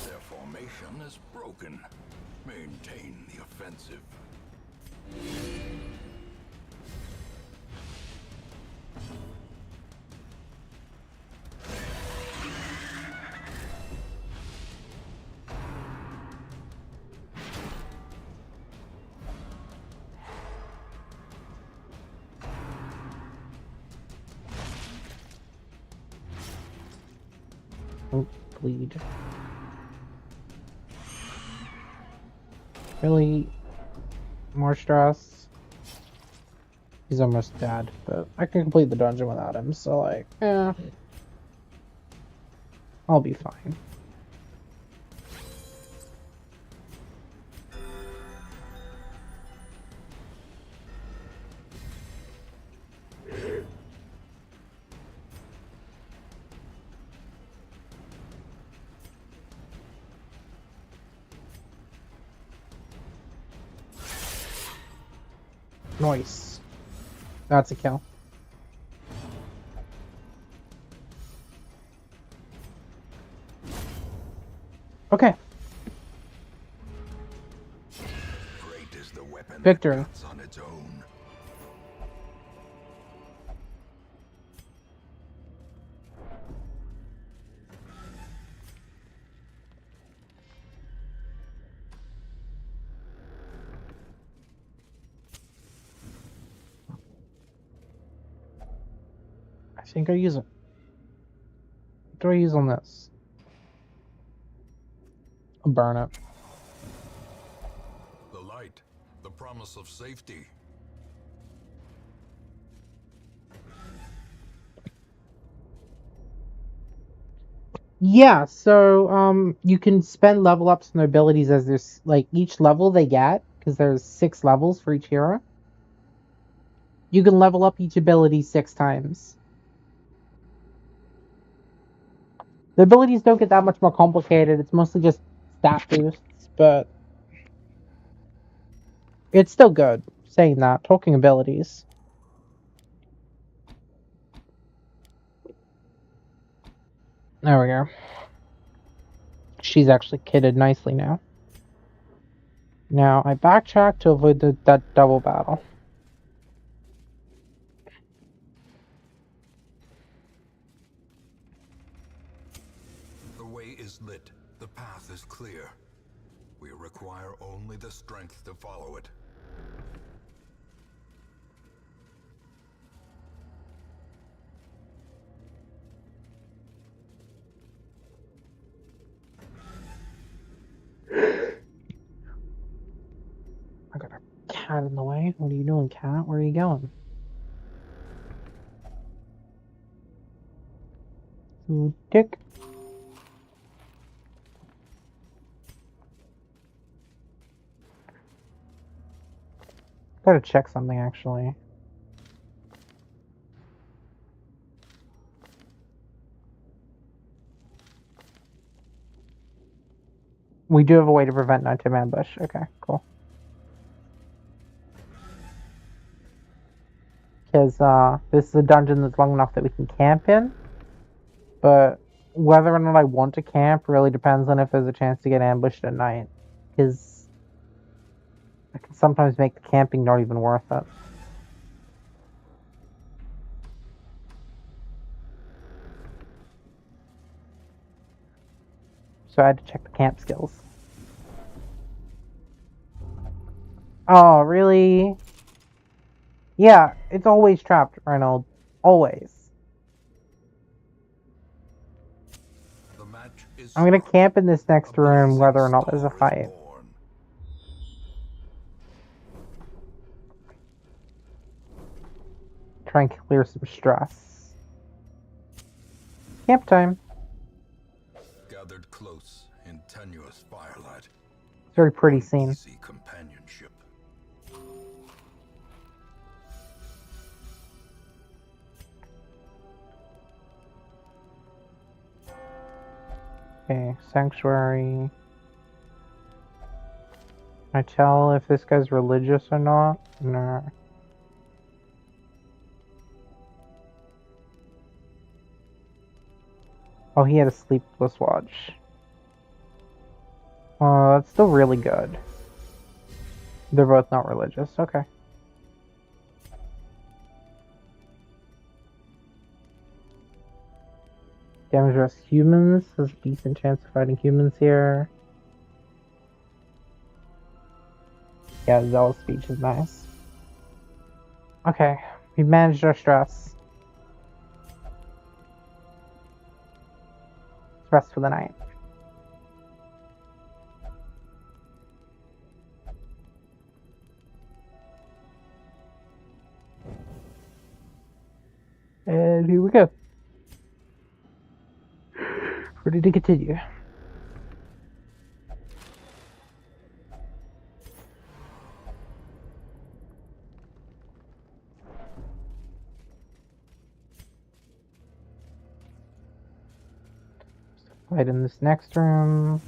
Their formation is broken. Maintain the offensive. Oh, bleed. Really? More stress? He's almost dead, but I can complete the dungeon without him, so like, I'll be fine. Nice. That's a kill. Okay. Great is the weapon Victory. that cuts on its own. I think I use it. What do I use on this? I'll burn it. The light, the promise of safety. Yeah, so you can spend level ups and their abilities as there's like each level they get, because there's 6 levels for each hero. You can level up each ability 6 times. The abilities don't get that much more complicated. It's mostly just stat boosts, but it's still good. Saying that, talking abilities. There we go. She's actually kitted nicely now. Now I backtrack to avoid that double battle. The way is lit. The path is clear. We require only the strength to follow it. I got a cat in the way. What are you doing, cat? Where are you going? Tick. Gotta check something actually. We do have a way to prevent nighttime ambush. Okay, cool. Because this is a dungeon that's long enough that we can camp in. But whether or not I want to camp really depends on if there's a chance to get ambushed at night. Because I can sometimes make the camping not even worth it. So I had to check the camp skills. Oh, really? Yeah, it's always trapped, Reynolds. Always. The match is I'm gonna struck. camp in this next A room blazing whether or not there's a star is fight. born. Try and clear some stress. Camp time. Gathered close in tenuous firelight. It's a very pretty scene. Easy companionship. Okay, sanctuary. Can I tell if this guy's religious or not? No. Oh, he had a sleepless watch. That's still really good. They're both not religious. Okay. Damage versus humans. There's a decent chance of fighting humans here. Yeah, Zealous speech is nice. Okay, we managed our stress. rest for the night. And here we go. Ready to continue. Right in this next room.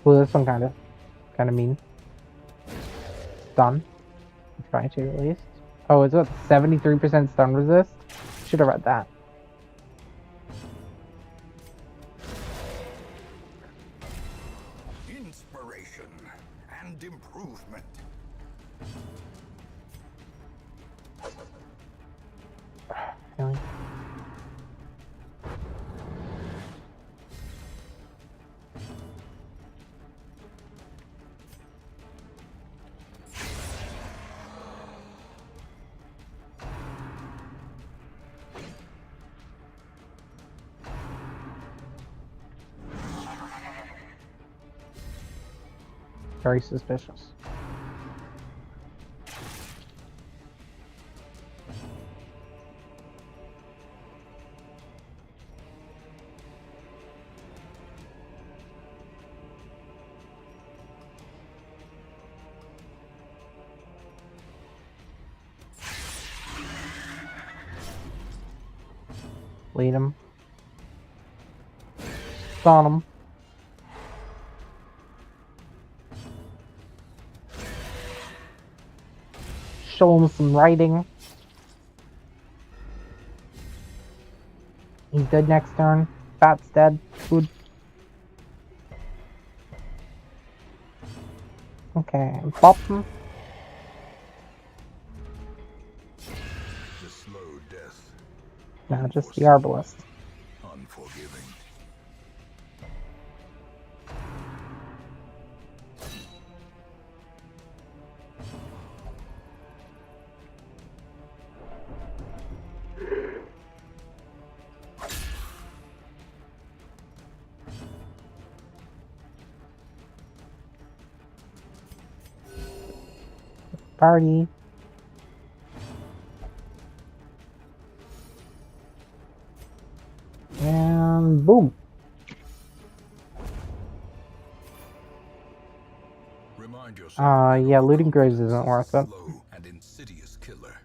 Well, this one kind of mean. Stun. Try to at least. Oh, it's what 73% stun resist. Should have read that. Inspiration and improvement. Really? Very suspicious. Lead him. Stun him. Show him some writing. He's dead next turn. Bat's dead. Good. Okay, pop him. The slow death. Now just the Arbalest. Unforgiving. Party. And boom. Remind yourself. Yeah, looting graves isn't worth it. Slow and insidious killer.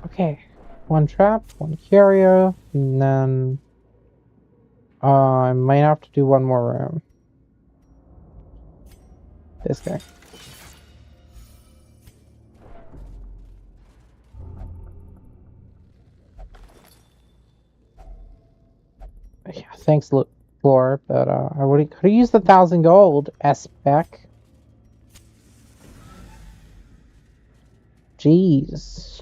Okay. One trap, one carrier, and then I might have to do one more room. This guy. Yeah, thanks, Floor, but I would could have used the 1,000 gold. S-Spec. Jeez.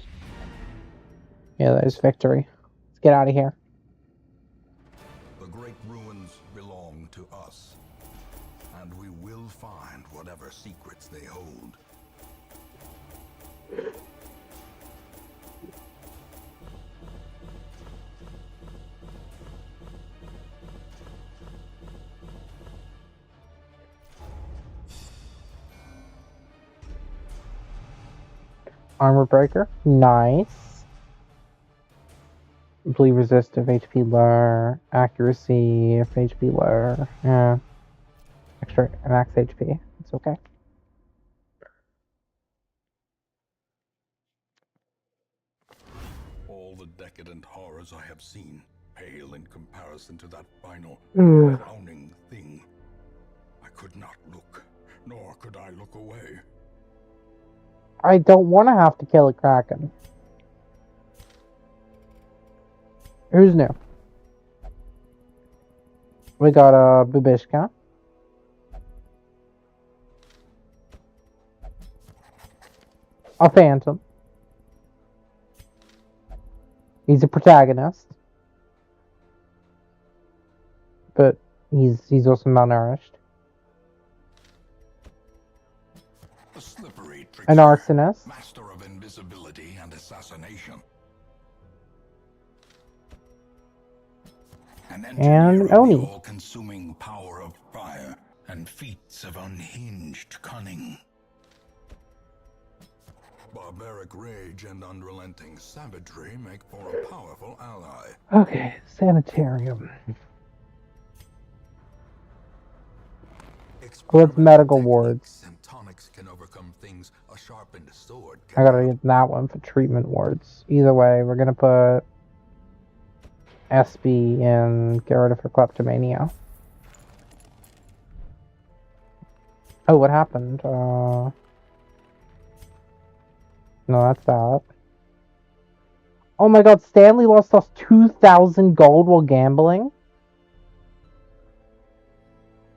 Yeah, there's victory. Let's get out of here. The great ruins belong to us, and we will find whatever secrets they hold. Armor breaker. Nice. Bleed resist if HP lower. Accuracy if HP lower. Yeah. Extra max HP. It's okay. All the decadent horrors I have seen pale in comparison to that final, Ugh. crowning thing. could not look, nor could I look away. I don't want to have to kill a kraken. Who's new? We got a Babishka. A Phantom. He's a protagonist. But he's also malnourished. A slippery An trickster, arsonist. master of invisibility and assassination. An engineer And of the Oni. all-consuming power of fire and feats of unhinged cunning. Barbaric rage and unrelenting savagery make for a powerful ally. Okay, sanitarium. What's medical wards? And tonics can overcome things a sharpened sword I gotta get that one for treatment wards. Either way, we're gonna put SB and get rid of her kleptomania. Oh, what happened? No, that's that. Oh my god, Stanley lost us 2,000 gold while gambling?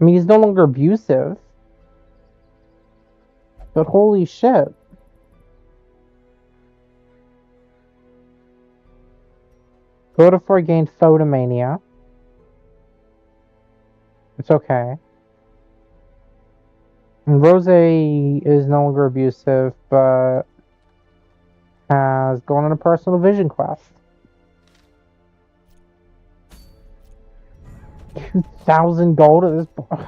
I mean, he's no longer abusive. But holy shit. Godefroy gained photomania. It's okay. And Rose is no longer abusive, but has gone on a personal vision quest. 2,000 gold at this point.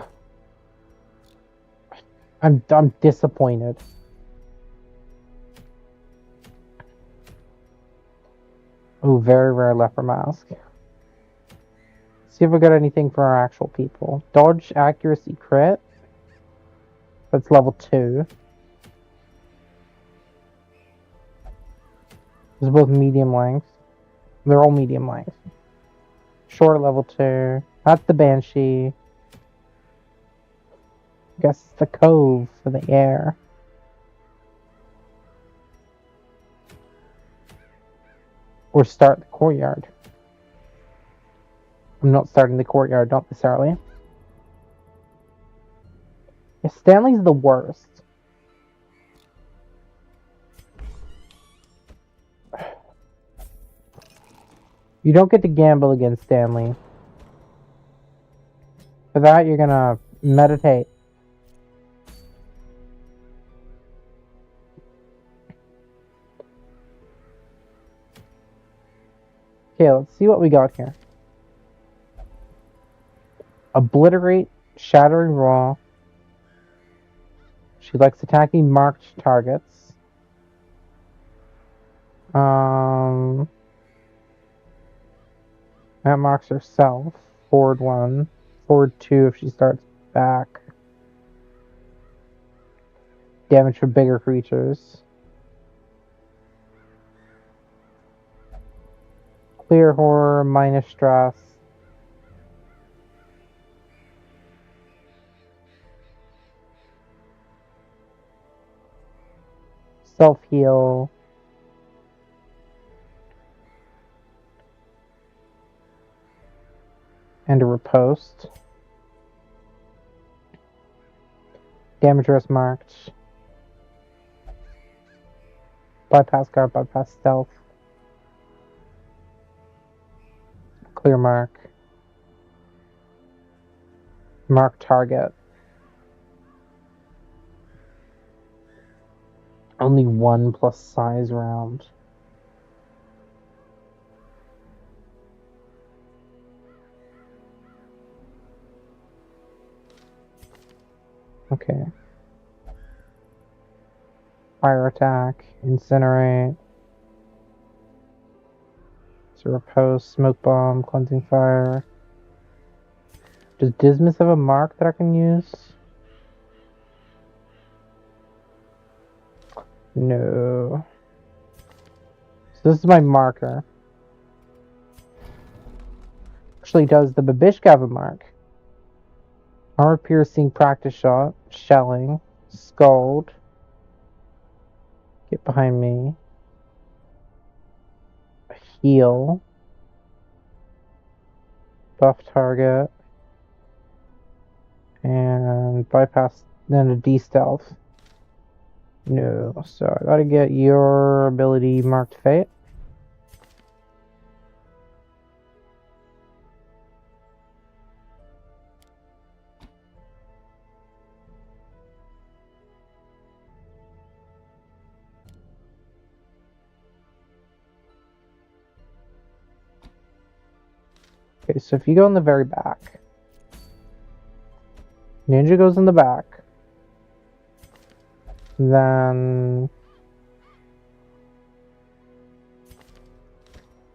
I'm disappointed. Oh, very rare leper mask. See if we got anything for our actual people. Dodge, accuracy, crit. That's level 2. These are both medium length. They're all medium length. Short level 2. That's the Banshee. Guess it's the Cove for the air. Or start the courtyard. I'm not starting the courtyard, not necessarily. Yeah, Stanley's the worst. You don't get to gamble against Stanley. For that, you're gonna meditate. Okay, let's see what we got here. Obliterate, shattering raw. She likes attacking marked targets. That marks herself. Forward 1. Forward 2 if she starts back. Damage for bigger creatures. Clear horror, minus stress. Self-heal. And a riposte. Damage rest marked. Bypass guard, bypass stealth. Clear mark. Mark target. Only 1 plus size round. Okay. Fire attack, incinerate. So riposte, smoke bomb, cleansing fire. Does Dismas have a mark that I can use? No. So this is my marker. Actually, does the Babishka have a mark? Armor piercing, practice shot, shelling, scald. Get behind me. Heal. Buff target. And bypass, then a D-stealth. No, so I gotta get your ability marked Fate. Okay, so if you go in the very back, Ninja goes in the back, then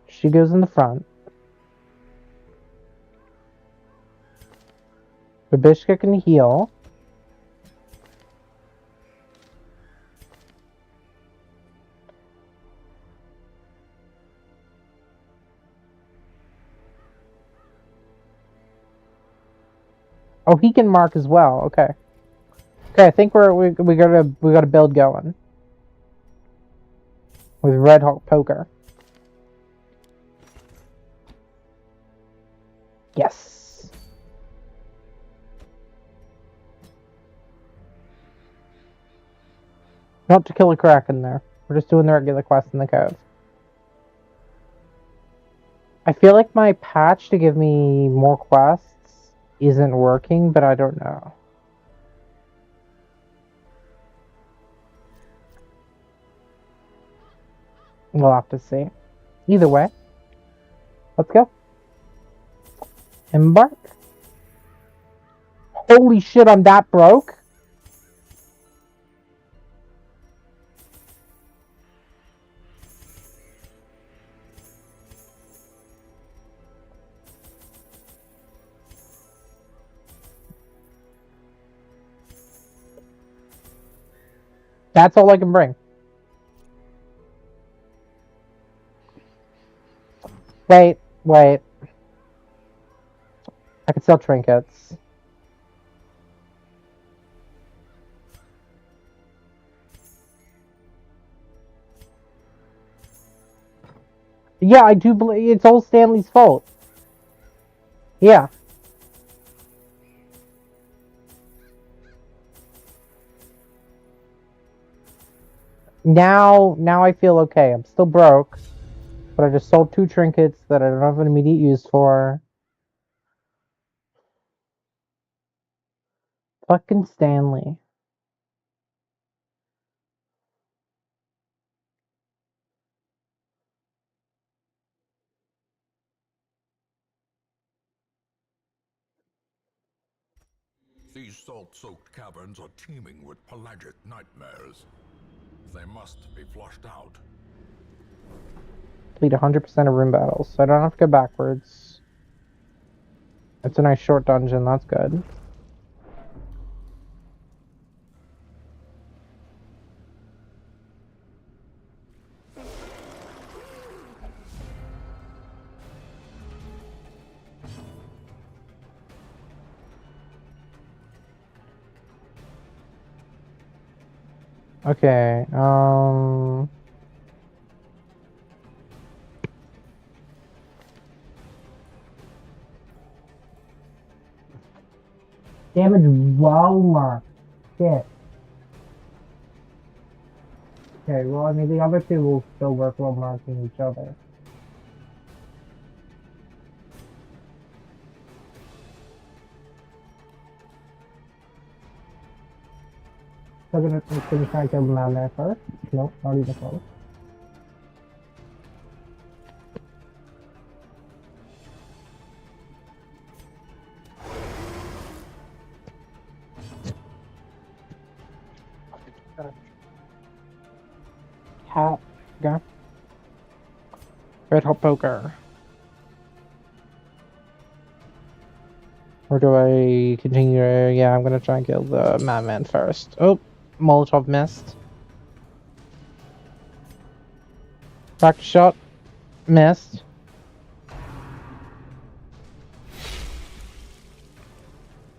she goes in the front. Babishka can heal. Oh, he can mark as well. Okay. Okay, I think we got a build going with Red Hawk Poker. Yes. Not to kill a Kraken there. We're just doing the regular quest in the cove. I feel like my patch to give me more quests isn't working, but I don't know. We'll have to see. Either way, let's go. Embark. Holy shit, I'm that broke? That's all I can bring. Wait. I can sell trinkets. Yeah, I do believe it's old Stanley's fault. Yeah. Now I feel okay. I'm still broke, but I just sold 2 trinkets that I don't have an immediate use for. Fucking Stanley. These salt-soaked caverns are teeming with pelagic nightmares. They must be flushed out. Complete 100% of room battles, so I don't have to go backwards. It's a nice short dungeon, that's good. Okay, damage wall mark. Shit. Okay, well, I mean, the other 2 will still work while marking each other. So I'm gonna try and kill the man there first. Nope, not even close. Cat. Go. Red Hot Poker. Or do I continue? Yeah, I'm gonna try and kill the madman first. Oh, Molotov missed. Practice shot. Missed.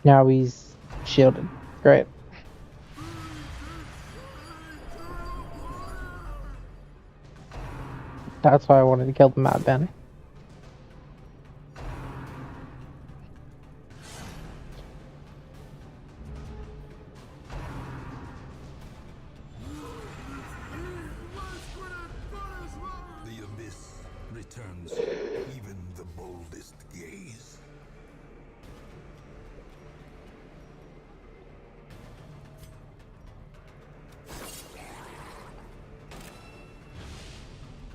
Now he's shielded. Great. That's why I wanted to kill the Madman. The abyss returns even the boldest gaze.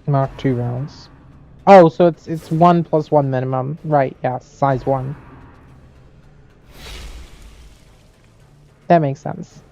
Mark 2 rounds. Oh, so it's 1 plus 1 minimum. Right, yeah, size 1. That makes sense.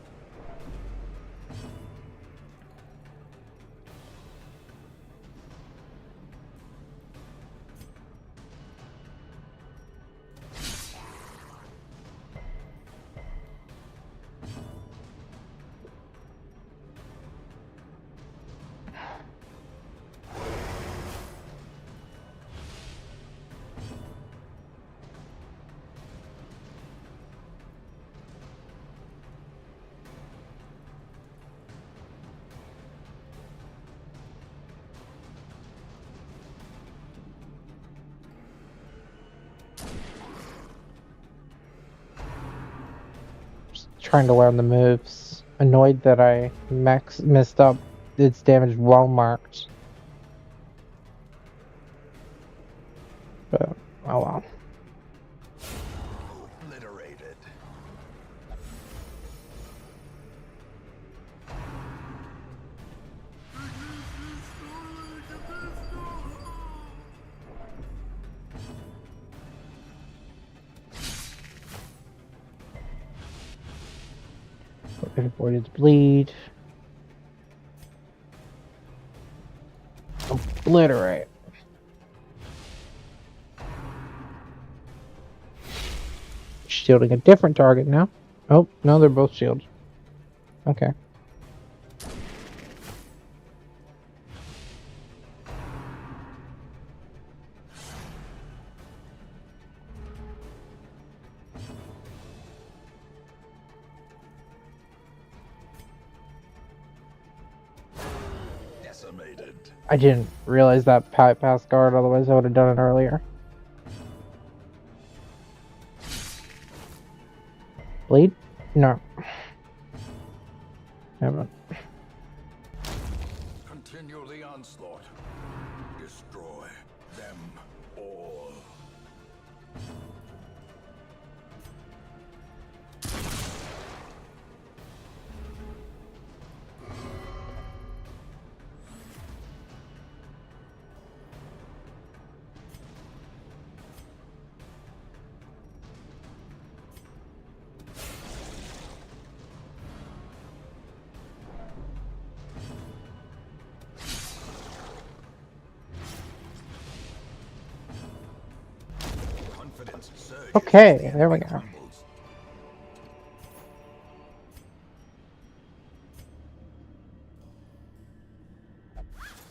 Just trying to learn the moves. Annoyed that I messed up its damage well marked. But, oh well. Obliterated. Avoided bleed. Obliterate. Shielding a different target now. Oh, no, they're both shielded. Okay. Decimated. I didn't realize that passed guard, otherwise I would have done it earlier. Bleed? No. Never. Continue the onslaught. Destroy them all. Confidence surges. Okay, there we go. Crumbles.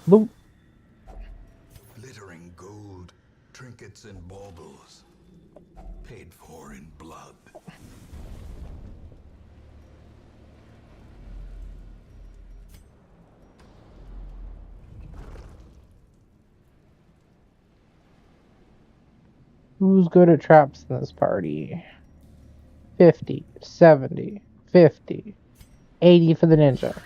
Loot. Glittering gold, trinkets and baubles, paid for in blood. Who's good at traps in this party? 50, 70, 50, 80 for the ninja.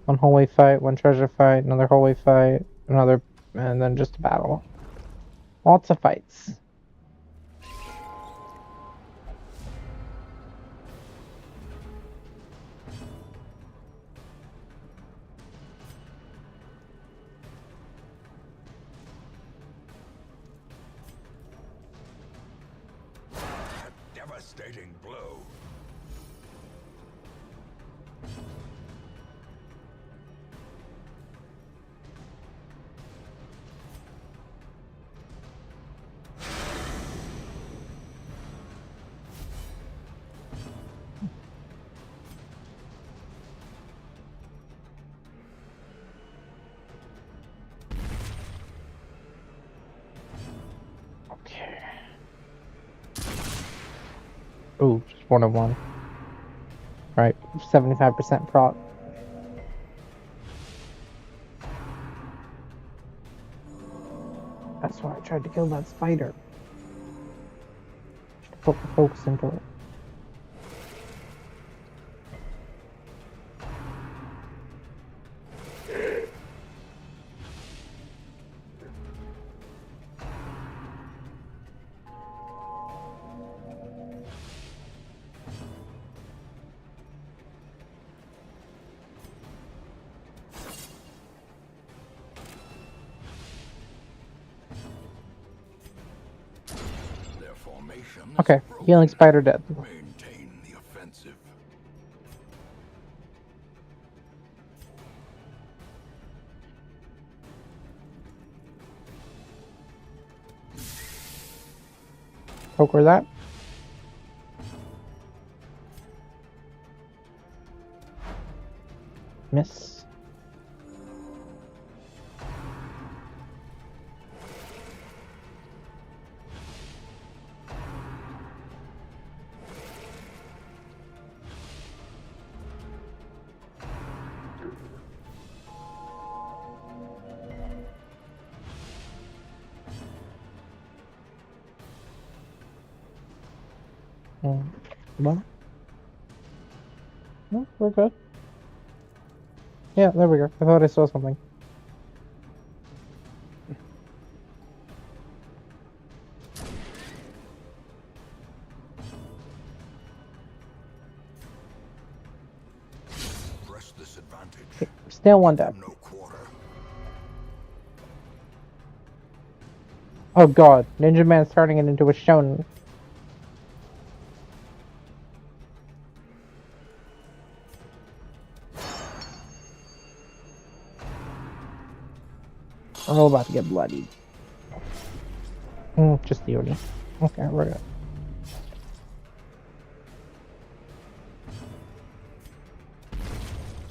One hallway fight, one treasure fight, another hallway fight, another, and then just a battle. Lots of fights. A devastating blow. Ooh, just 101. Right, 75% prop. That's why I tried to kill that spider. Just put the focus into it. Their formation is Okay, broken. healing spider dead. Maintain the offensive. Poker that. Miss. Well, no, we're good. Yeah, there we go. I thought I saw something. Press this advantage. Okay, still one dead. No quarter. Oh god, Ninja Man's turning it into a shonen. We're all about to get bloodied. Just the Oni. Okay, we're good.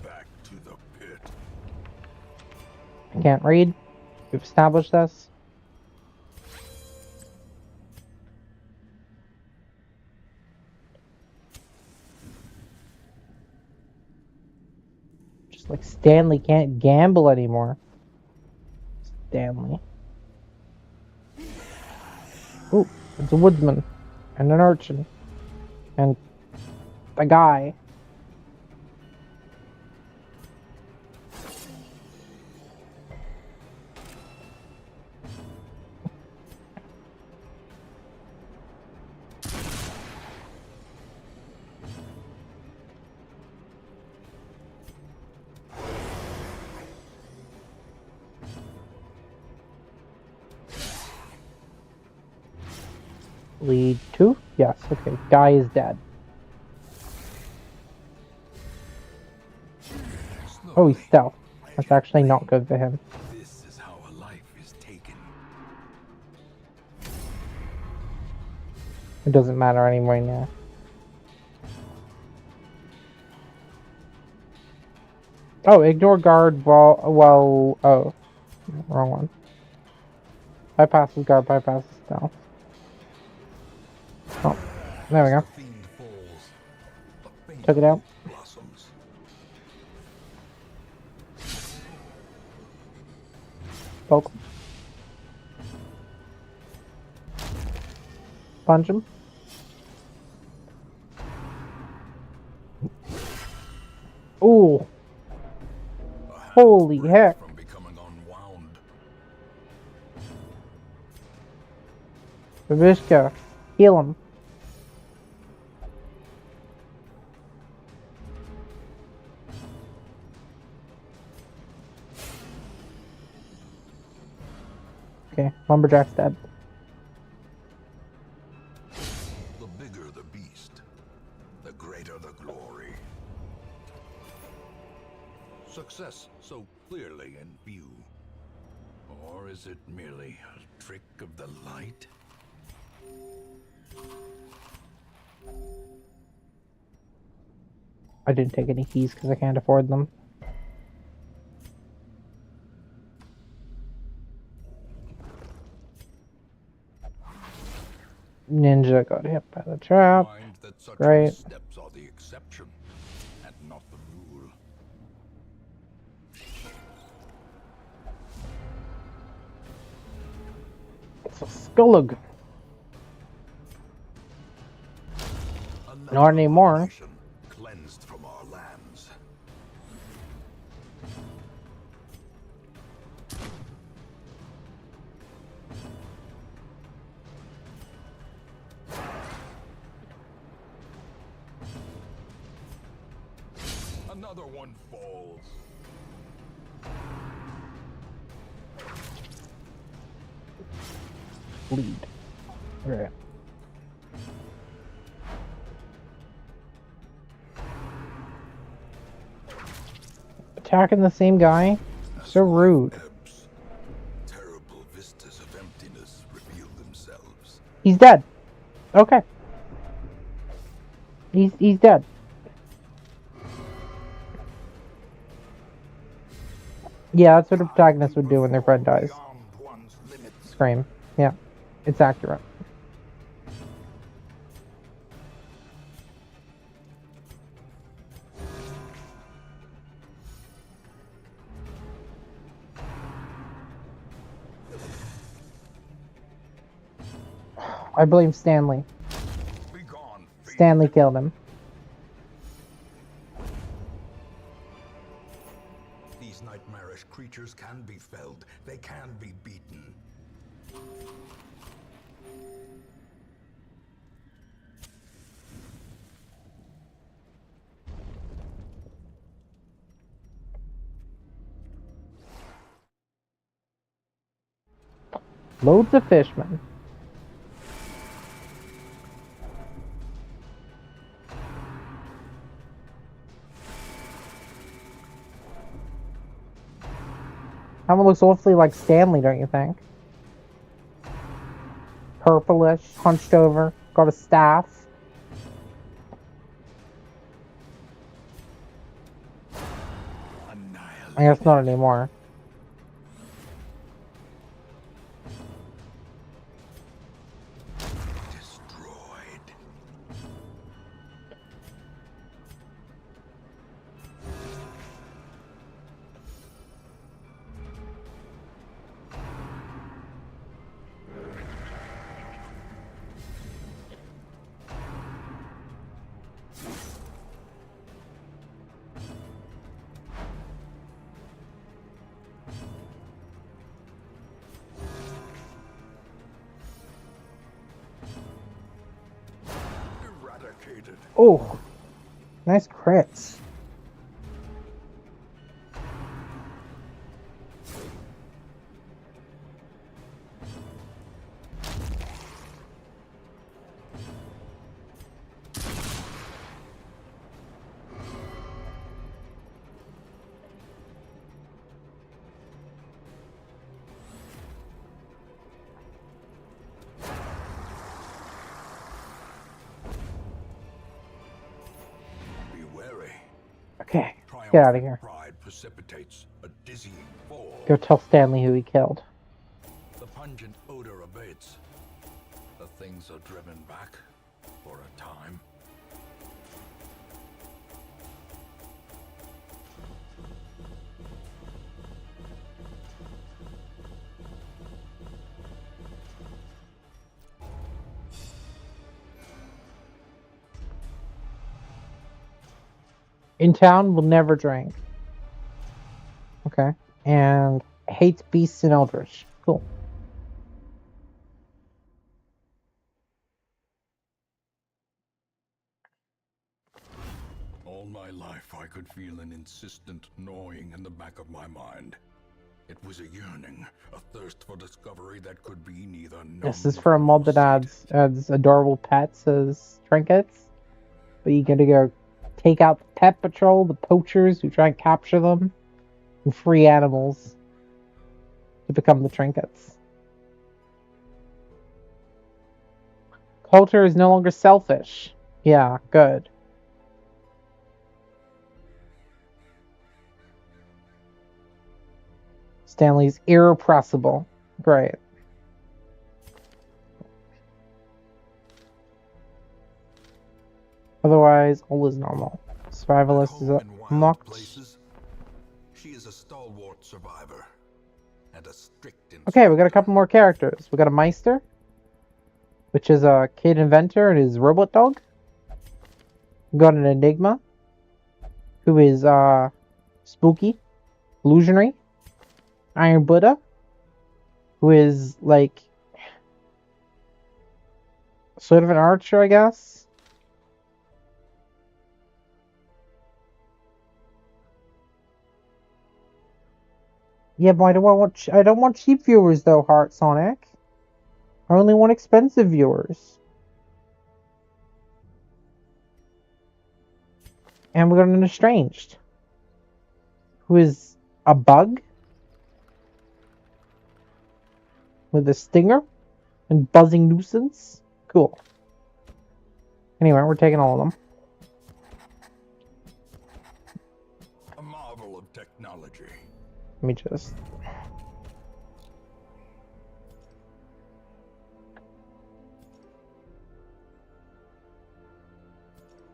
Back to the pit. I can't read. We've established this. Just like Stanley can't gamble anymore. Stanley. Ooh, it's a woodsman. And an urchin. And a guy. Lead 2? Yes, okay. Guy is dead. Oh, he's stealth. That's actually not good for him. This is how a life is taken. It doesn't matter anymore now. Oh, ignore guard while oh, wrong one. Bypasses guard, bypasses stealth. Oh, there we go. Took it out. Poke. Punch him. Ooh. Holy heck. Babishka, heal him. Okay, Lumberjack's dead. The bigger the beast, the greater the glory. Success so clearly in view. Or is it merely a trick of the light? I didn't take any keys because I can't afford them. Ninja got hit by the trap. Mind that But such Great. missteps are the exception, and not the rule. It's a Skulug. Not anymore. Cleansed from our lands. Another one falls. Lead. Right. Attacking the same guy? So rude. Terrible vistas of emptiness reveal themselves. He's dead. Okay. He's dead. Yeah, that's what a protagonist would do when their friend dies. Scream. Yeah. It's accurate. I blame Stanley. Stanley killed him. These nightmarish creatures can be felled. They can be beaten. Loads of fishmen. That one looks awfully like Stanley, don't you think? Purplish, hunched over, got a staff. I guess not anymore. Destroyed. Eradicated. Oh, nice crits. Okay, get out of here. Pride precipitates a dizzying fall. Go tell Stanley who he killed. The pungent odor abates. The things are driven back for a time. In town, will never drink. Okay. And hates beasts and eldritch. Cool. All my life I could feel an insistent gnawing in the back of my mind. It was a yearning, a thirst for discovery that could be neither numbed This is for a mod that adds adorable pets as trinkets. But you gotta go take out the pet patrol, the poachers who try and capture them, and free animals to become the trinkets. Culture is no longer selfish. Yeah, good. Stanley's irrepressible. Great. Otherwise, all is normal. At Survivalist is home in wild unlocked. places, she is a stalwart survivor and a strict Okay, we got a instructor. couple more characters. We got a Meister, which is a kid inventor and his robot dog. We got an Enigma, who is spooky, illusionary. Iron Buddha, who is like sort of an archer, I guess. Yeah, but I don't want cheap viewers though, Heart Sonic. I only want expensive viewers. And we got an Estranged, who is a bug with a stinger and buzzing nuisance. Cool. Anyway, we're taking all of them. A marvel of technology. Let me just...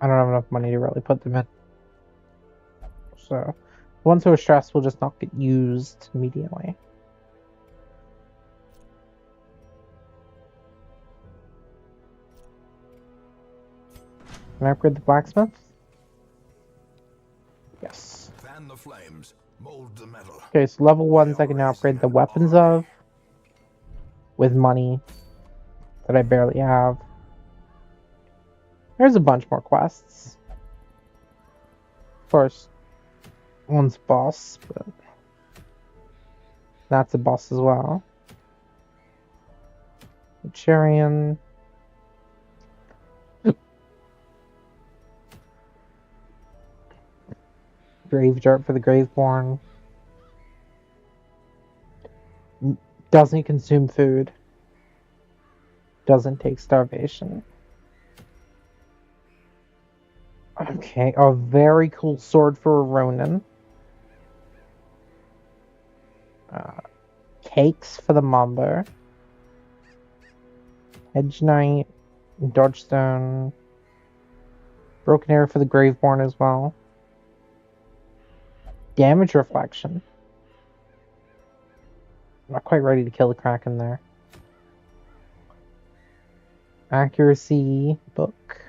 I don't have enough money to really put them in. So, the ones who are stressed will just not get used immediately. Can I upgrade the blacksmith? Yes. Fan the flames, mold the metal. Okay, so level 1s I can now upgrade the weapons of with money that I barely have. There's a bunch more quests. Of course, one's boss, but that's a boss as well. Charian. Grave dirt for the Graveborn. Doesn't consume food. Doesn't take starvation. Okay, a very cool sword for a Ronin. Cakes for the Mamba. Hedge Knight. Dodgestone. Broken Arrow for the Graveborn as well. Damage reflection. Not quite ready to kill the Kraken there. Accuracy book.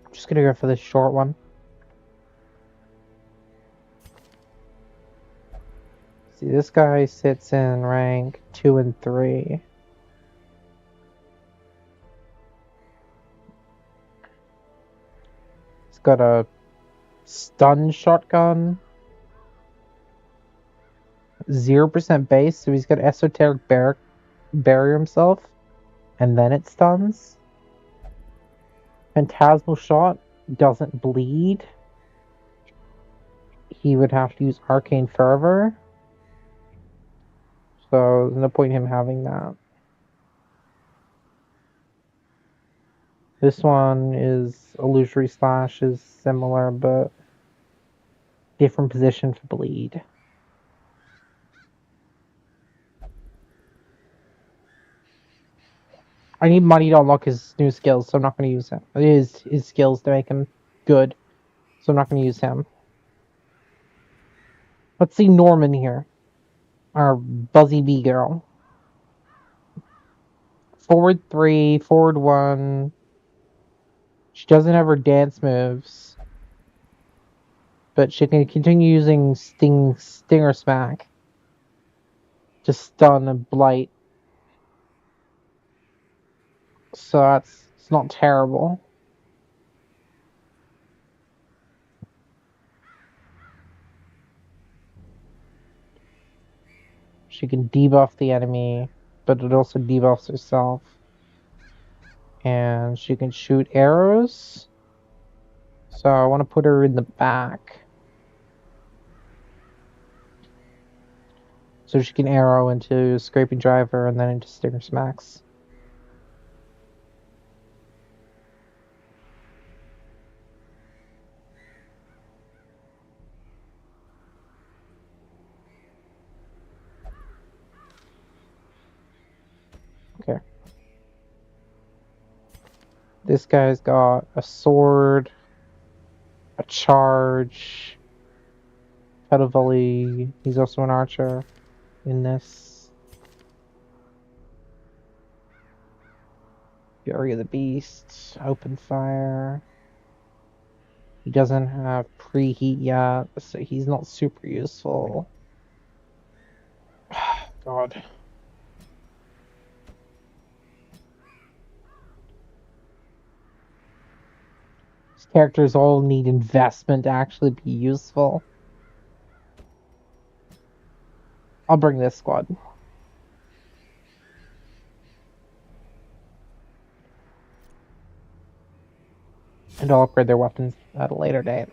I'm just gonna go for this short one. See, this guy sits in rank 2 and 3. He's got a stun shotgun. 0% base, so he's got esoteric barrier himself. And then it stuns. Phantasmal shot doesn't bleed. He would have to use Arcane Fervor. So there's no point in him having that. This one is Illusory Slash, is similar, but different position for bleed. I need money to unlock his new skills, so I'm not going to use him. His skills to make him good, so I'm not going to use him. Let's see Norman here. Our Buzzy Bee girl. Forward 3, forward 1. She doesn't have her dance moves, but she can continue using Stinger Smack to stun and blight. So it's not terrible. She can debuff the enemy, but it also debuffs herself. And she can shoot arrows. So I want to put her in the back. So she can arrow into Scraping Driver and then into Stinger Smacks. Okay. This guy's got a sword, a charge, pedal volley. He's also an archer in this. Fury of the Beast, open fire. He doesn't have preheat yet, so he's not super useful. God. These characters all need investment to actually be useful. I'll bring this squad. And I'll upgrade their weapons at a later date.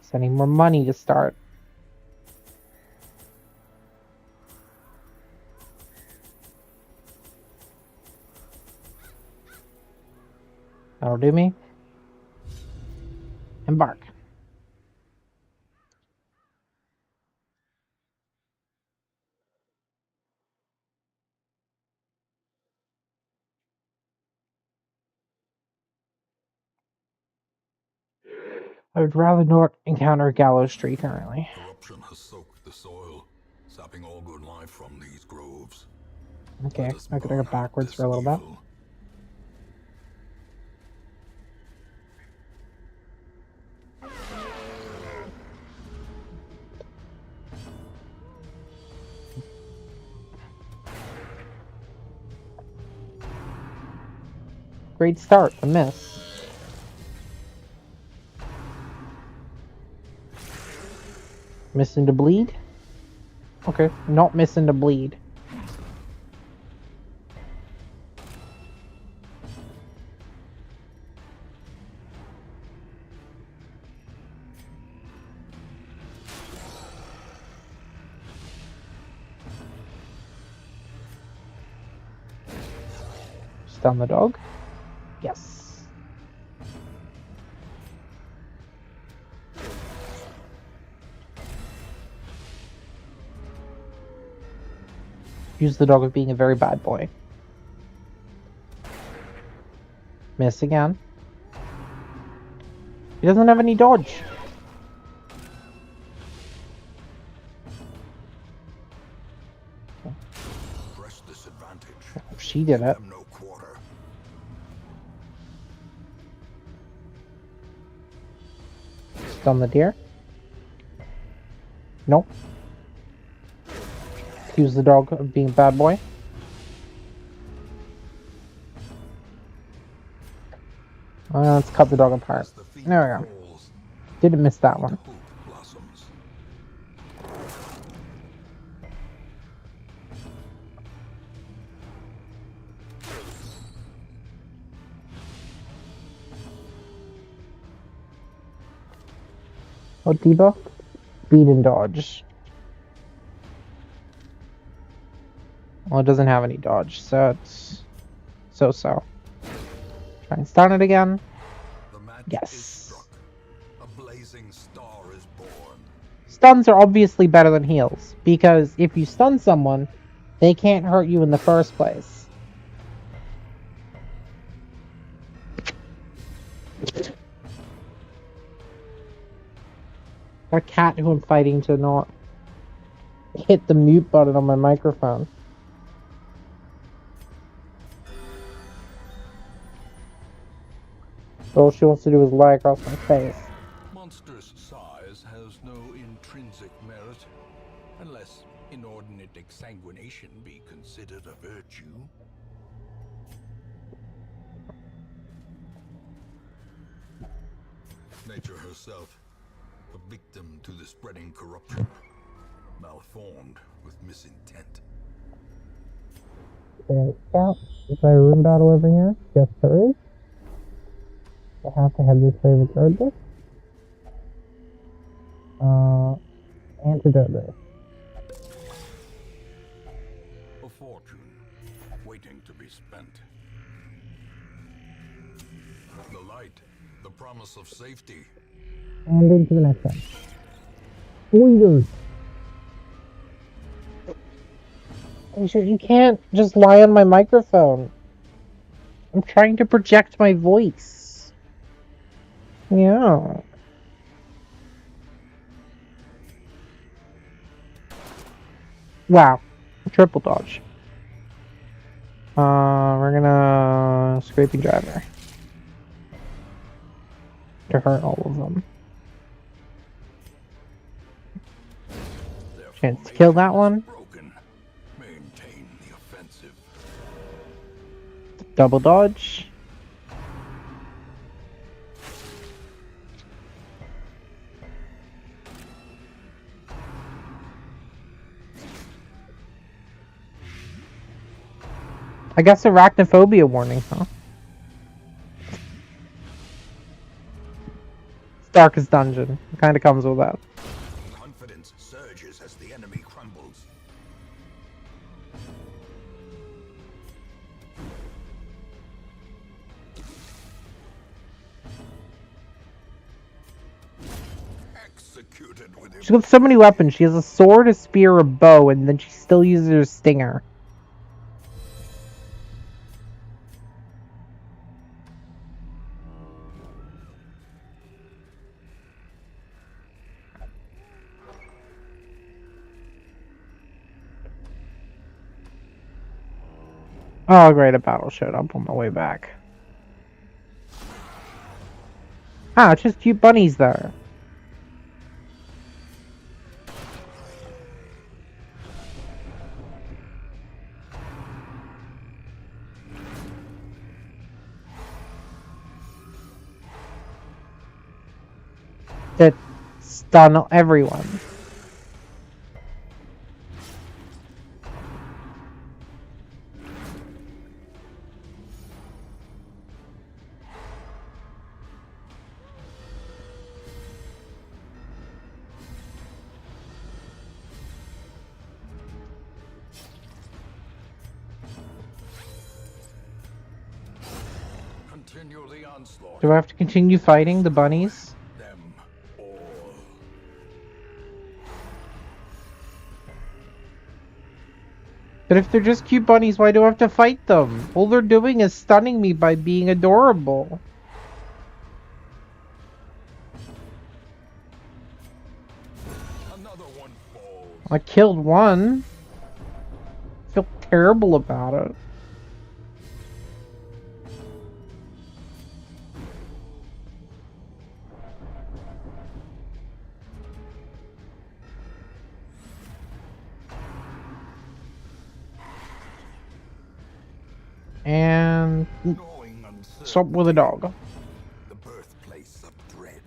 Sending more money to start. That'll do me. Embark. I would rather not encounter Gallows Street currently. Corruption has soaked the soil, sapping all good life from these groves. Okay, I could go backwards for a little bit. Great start, a miss. Missing to bleed? Okay, not missing to bleed. Stun the dog? Yes. Use the dog of being a very bad boy. Miss again. He doesn't have any dodge. Press disadvantage. Oh, she did it. No quarter. Stun the deer. Nope. Use the dog of being a bad boy. Let's cut the dog apart. There we go. Didn't miss that one. What debuff? Beat and dodge. Well, it doesn't have any dodge, so it's so-so. Try and stun it again. Yes. A blazing star is born. Stuns are obviously better than heals, because if you stun someone, they can't hurt you in the first place. A cat who I'm fighting to not hit the mute button on my microphone. All she wants to do is lie across my face. Monstrous size has no intrinsic merit, unless inordinate exsanguination be considered a virtue. Nature herself, a victim to the spreading corruption, malformed with misintent. Yeah, is there a room battle over here? Yes, there is. I have to head this way regardless. Antidote this. A fortune waiting to be spent. The light, the promise of safety. And into the next one. Spoilers! You can't just lie on my microphone. I'm trying to project my voice. Yeah. Wow. Triple dodge. We're gonna scraping driver to hurt all of them. Chance to kill that one. Maintain the offensive. Double dodge. I guess arachnophobia warning, huh? Darkest dungeon. It kind of comes with that. Confidence surges as the enemy crumbles. Executed with She's got so many weapons. She has a sword, a spear, a bow, and then she still uses her stinger. Oh, great, a battle showed up on my way back. Ah, it's just cute bunnies there. That stun everyone. Continue the onslaught. Do I have to continue fighting the bunnies? Them all. But if they're just cute bunnies, why do I have to fight them? All they're doing is stunning me by being adorable. Another one falls. I killed one. I feel terrible about it. And stop with a dog. The birthplace of dread.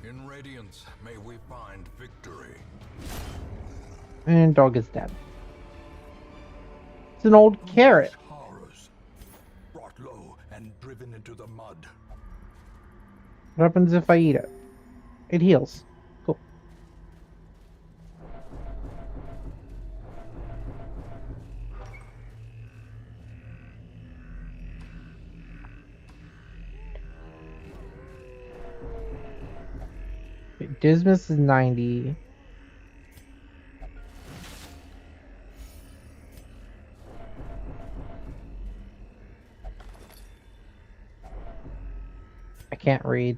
In Radiance, may we find victory. And dog is dead. It's an old carrot. Horrors, brought low and driven into the mud. What happens if I eat it? It heals. Cool. Okay, Dismas is 90. I can't read.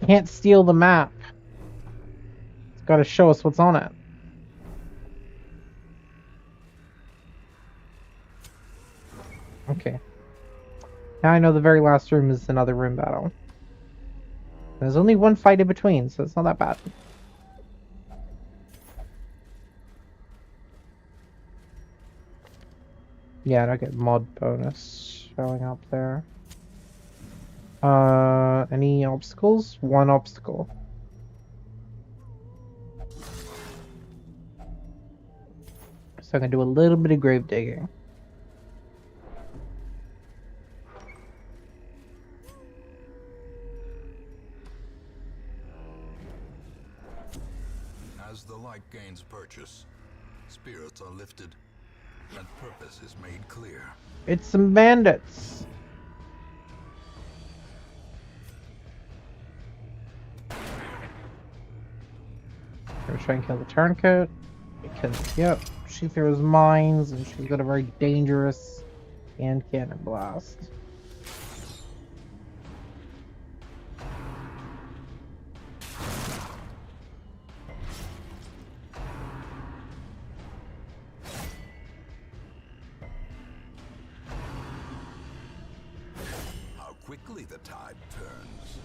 Can't steal the map. It's gotta show us what's on it. Okay. Now I know the very last room is another room battle. There's only one fight in between, so it's not that bad. Yeah, I don't get mod bonus showing up there. Any obstacles? One obstacle. So I'm gonna do a little bit of grave digging. As the light gains purchase, spirits are lifted, and purpose is made clear. It's some bandits. Gonna try and kill the turncoat because, yep, she throws mines and she's got a very dangerous hand cannon blast. How quickly the tide turns.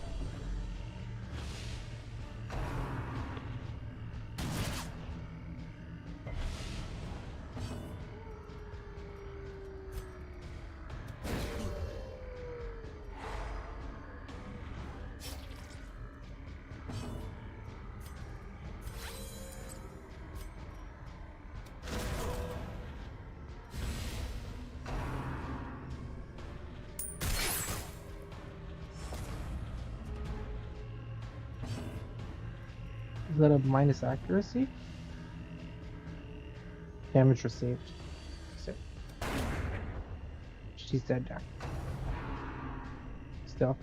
Is that a minus accuracy? Damage received. So, she's dead now. Still.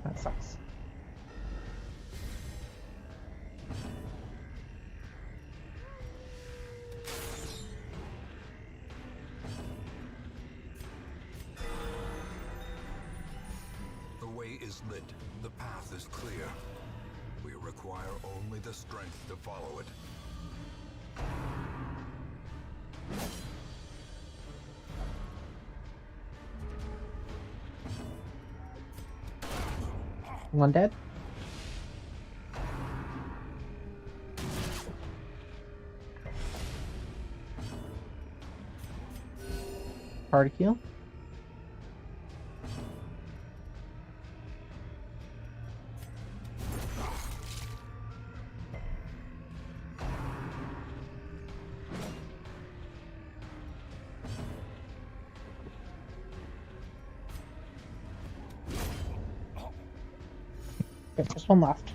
That sucks. The way is lit. The path is clear. We require only the strength to follow it. One dead. Hard heal. Okay, just one left.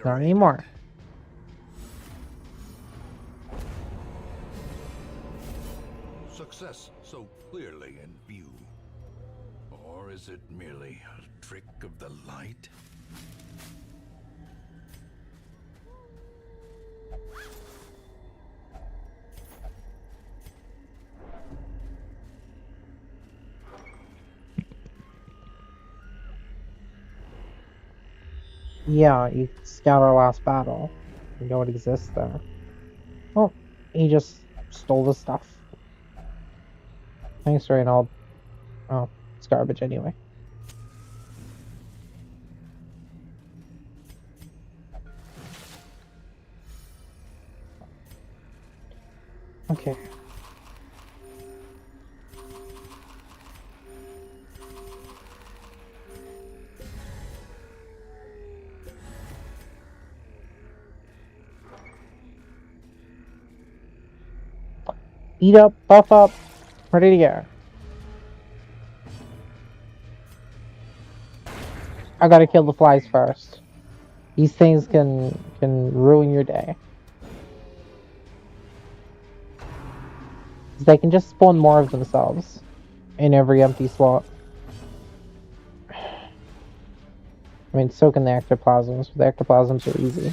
Not anymore. Success so clearly in view. Or is it merely a trick of the light? Yeah, you scout our last battle. You know it exists there. Oh, he just stole the stuff. Thanks, Reynold. Oh, it's garbage anyway. Okay. Eat up, buff up, ready to go. I gotta kill the flies first. These things can ruin your day. They can just spawn more of themselves in every empty slot. I mean, so can the ectoplasms. The ectoplasms are easy.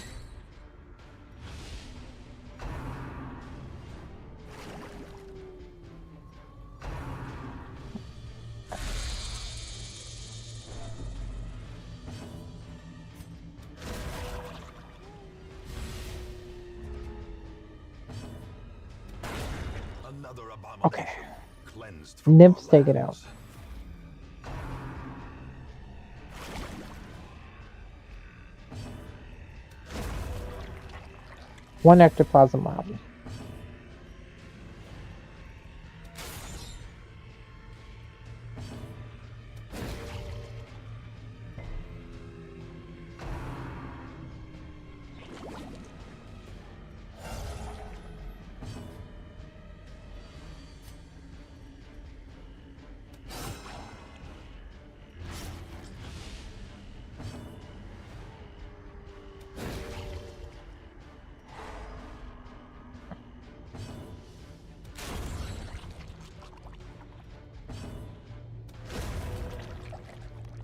Another abomination. Okay. Cleansed from Nymph's our taken out. lands. One ectoplasm left.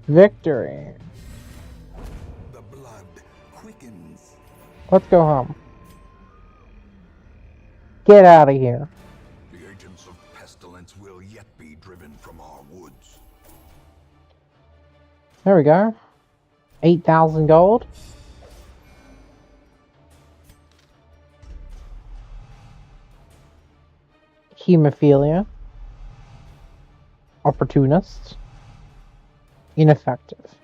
Victory. The blood quickens. Let's go home. Get out of here. The agents of pestilence will yet be driven from our woods. There we go. 8,000 gold. Hemophilia. Opportunist. Ineffective.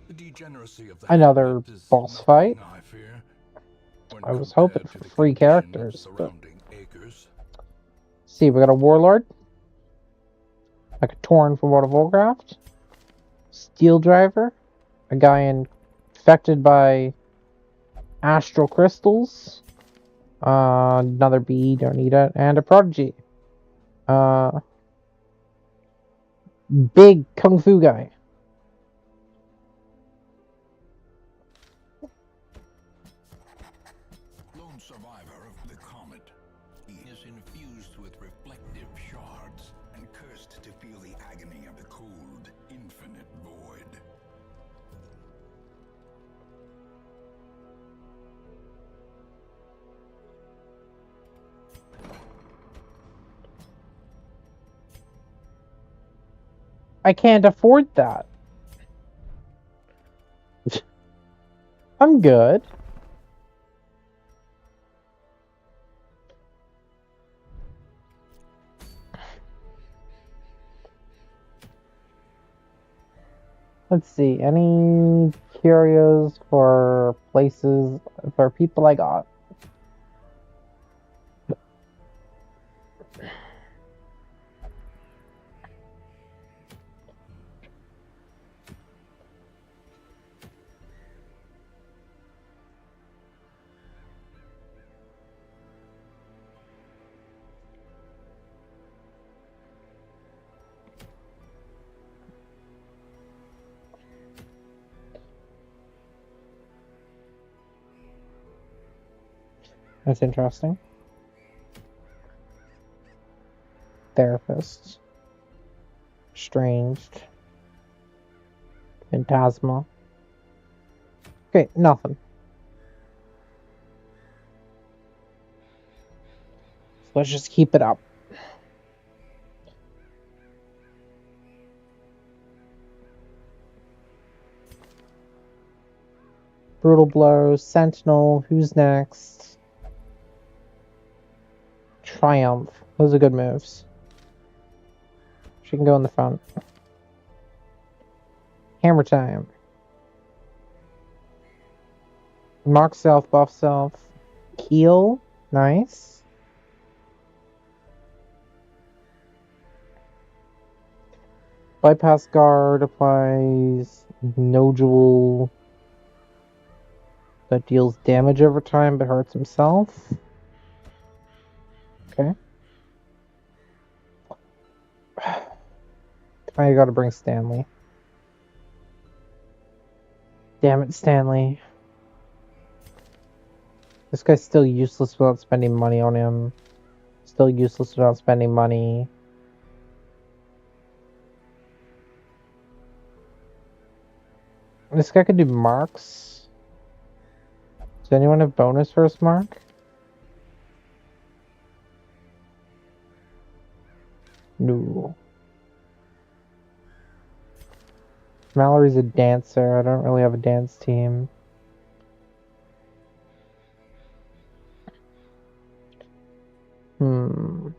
The degeneracy of the Another hamlet is boss nothing, fight. I fear, when I was compared hoping to for the free condition of the characters, but surrounding acres. see, we got a warlord, like a Torn from World of Warcraft, Steel Driver, a guy infected by astral crystals, another bee, don't need it, and a prodigy, big kung fu guy. Lone survivor of the comet. He is infused with reflective shards and cursed to feel the agony of the cold, infinite void. I can't afford that. I'm good. Let's see, any curios for places, for people I got? That's interesting. Therapist. Estranged. Phantasma. Okay, nothing. So let's just keep it up. Brutal Blow, Sentinel, who's next? Triumph. Those are good moves. She can go in the front. Hammer time. Mark self, buff self. Heal. Nice. Bypass guard applies nodule that deals damage over time but hurts himself. Okay. I gotta bring Stanley. Damn it, Stanley. This guy's still useless without spending money on him. Still useless without spending money. This guy could do marks. Does anyone have bonus for his mark? No. Mallory's a dancer. I don't really have a dance team. We'll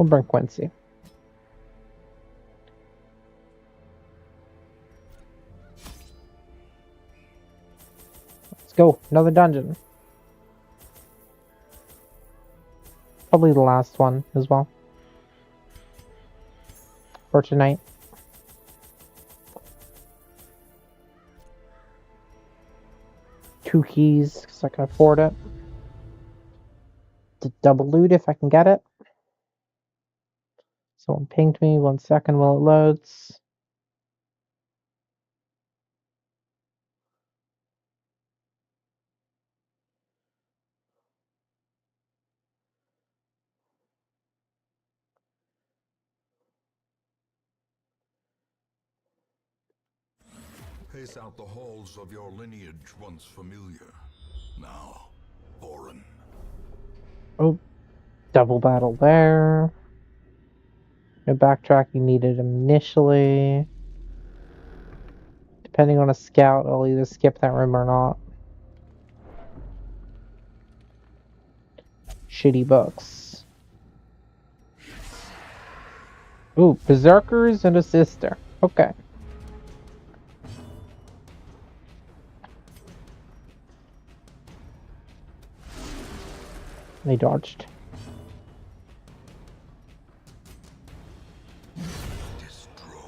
bring Quincy. Let's go. Another dungeon. Probably the last one as well. For tonight. Two keys, because I can afford it. To double loot if I can get it. Someone pinged me. 1 second while it loads. Pace out the halls of your lineage once familiar, now foreign. Oh, double battle there. No backtracking needed initially. Depending on a scout, I'll either skip that room or not. Shitty books. Ooh, berserkers and a sister. Okay. They dodged.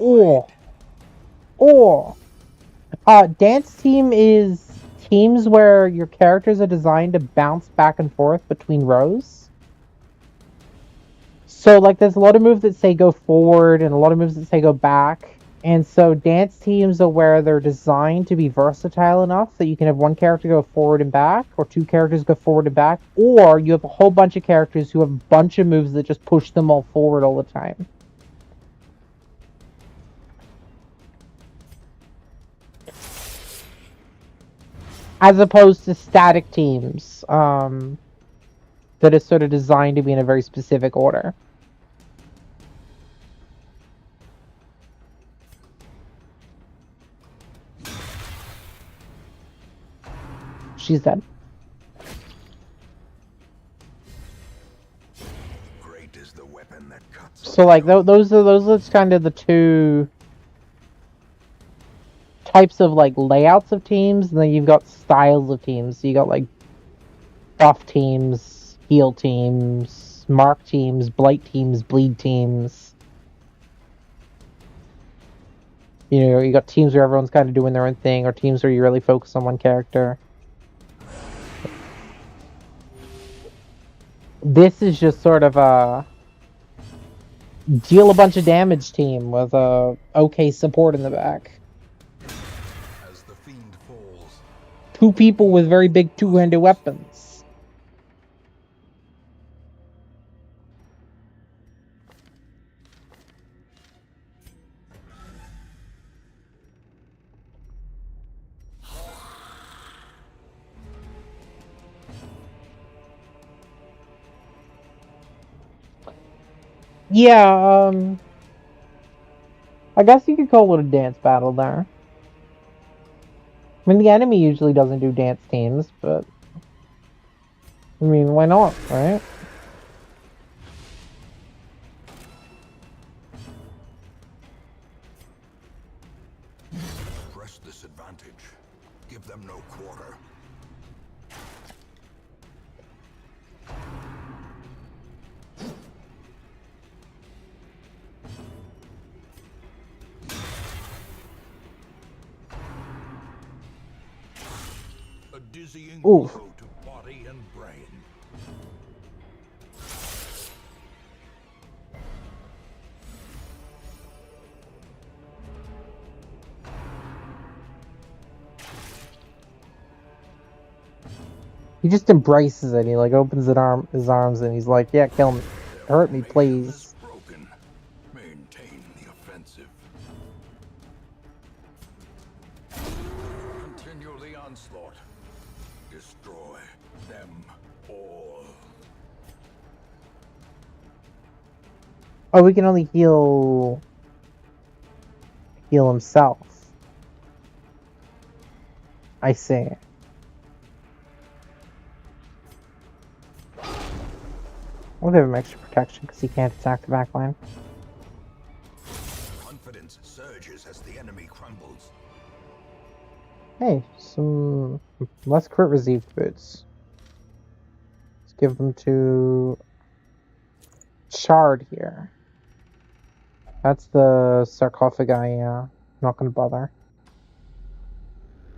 Oh. Oh. Dance team is teams where your characters are designed to bounce back and forth between rows. So, like, there's a lot of moves that say go forward and a lot of moves that say go back. And so dance teams are where they're designed to be versatile enough that you can have one character go forward and back, or two characters go forward and back, or you have a whole bunch of characters who have a bunch of moves that just push them all forward all the time. As opposed to static teams, that is sort of designed to be in a very specific order. She's dead. Great is the weapon that cuts. So, like, those are kind of the two types of, like, layouts of teams, and then you've got styles of teams. So you got, like, buff teams, heal teams, mark teams, blight teams, bleed teams. You know, you got teams where everyone's kind of doing their own thing, or teams where you really focus on one character. This is just sort of a deal a bunch of damage team with a okay support in the back. As the fiend falls, Two people with very big two-handed weapons. Yeah, I guess you could call it a dance battle there. I mean, the enemy usually doesn't do dance teams, but I mean, why not, right? press this advantage. Give them no quarter. A dizzying blow to body and brain. He just embraces it. He like opens his arms and he's like, "Yeah, kill me, hurt me, please." Broken. Maintain the offensive. Continue the onslaught. Destroy them all. Oh, we can only heal himself. I see. We'll give him extra protection because he can't attack the back line. Confidence surges as the enemy crumbles. Hey, some less crit received boots. Let's give them to Shard here. That's the sarcophagi, yeah. Not gonna bother.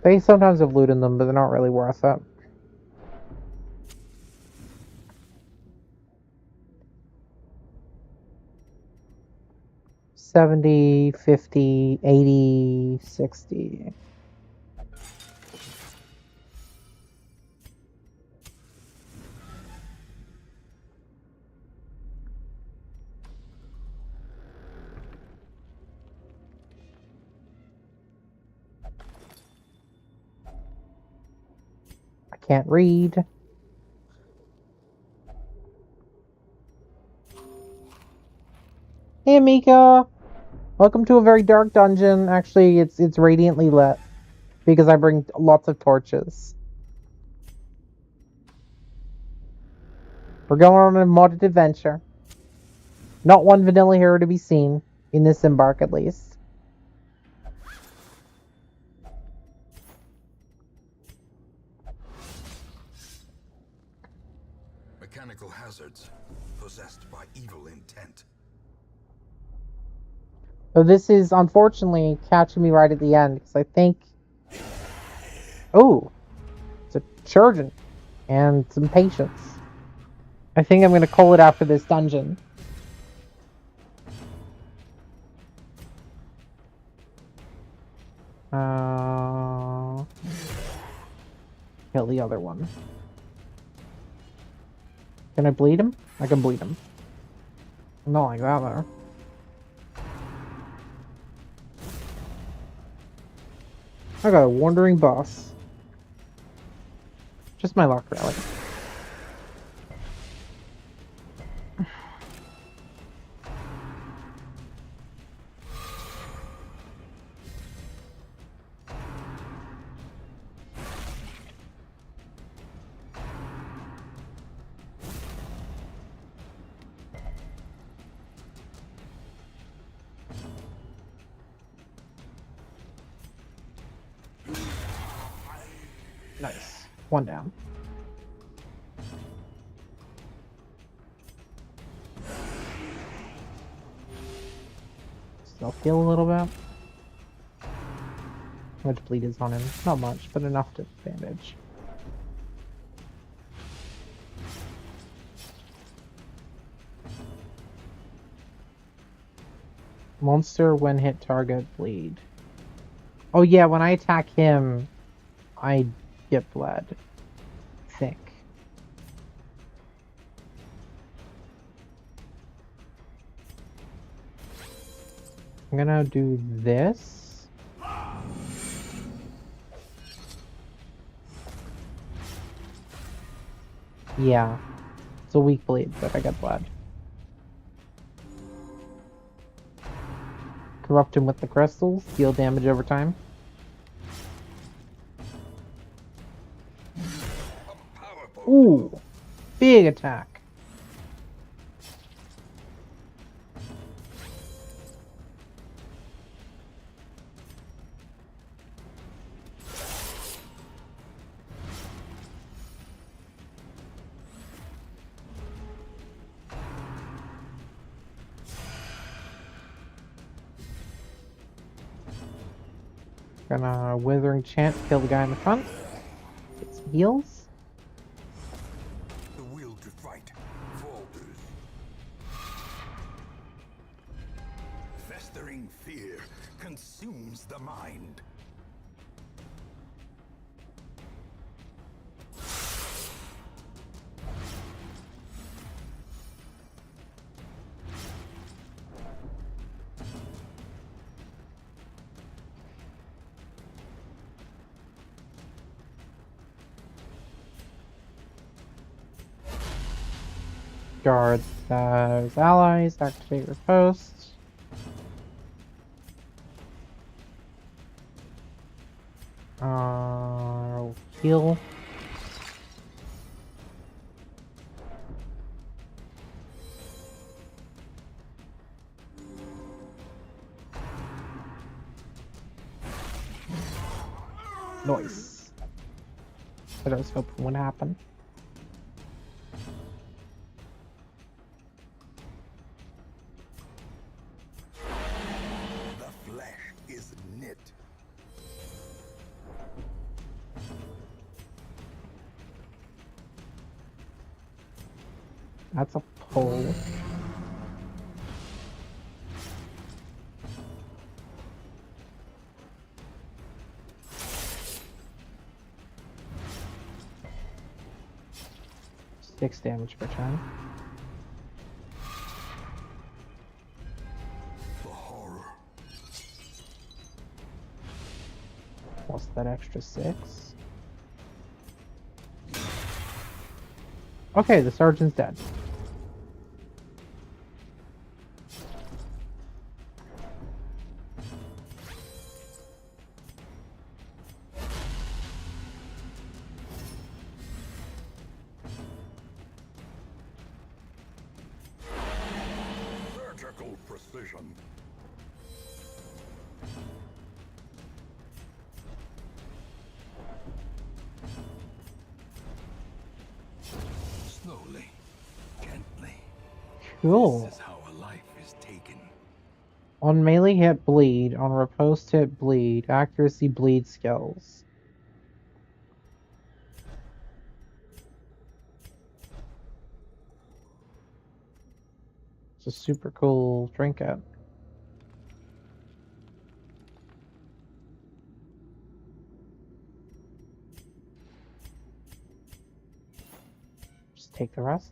They sometimes have loot in them, but they're not really worth it. $70, $50, $80, $60. can't read. Hey, Mika! Welcome to a very dark dungeon. Actually, it's radiantly lit because I bring lots of torches. We're going on a modded adventure. Not one vanilla hero to be seen in this embark, at least. Mechanical hazards possessed by evil intent. So this is unfortunately catching me right at the end because I think. Oh, it's a Churgeon and some patience. I think I'm going to call it after this dungeon. Kill the other one. Can I bleed him? I can bleed him. Not like that, though. I got a wandering boss. Just my luck, really. Nice. One down. Still heal a little bit. How much bleed is on him? Not much, but enough to bandage. Monster when hit target bleed. Oh yeah, when I attack him, I get bled. I think. I'm gonna do this. Yeah. It's a weak bleed, but I got bled. Corrupt him with the crystals, deal damage over time. Ooh! Big attack. Gonna Withering Chant, kill the guy in the front. Get some heals. The will to fight falters. Festering fear consumes the mind. Guard those allies, activate your posts. Heal. Nice. But I was hoping would happen. The flesh is knit. That's a pull. Six damage per turn. The horror. What's that extra 6? Okay, the sergeant's dead. Surgical precision. Slowly, gently. Cool. This is how a life is taken. On melee hit, bleed. On riposte hit, bleed. Accuracy, bleed skills. It's a super cool trinket. Just take the rest.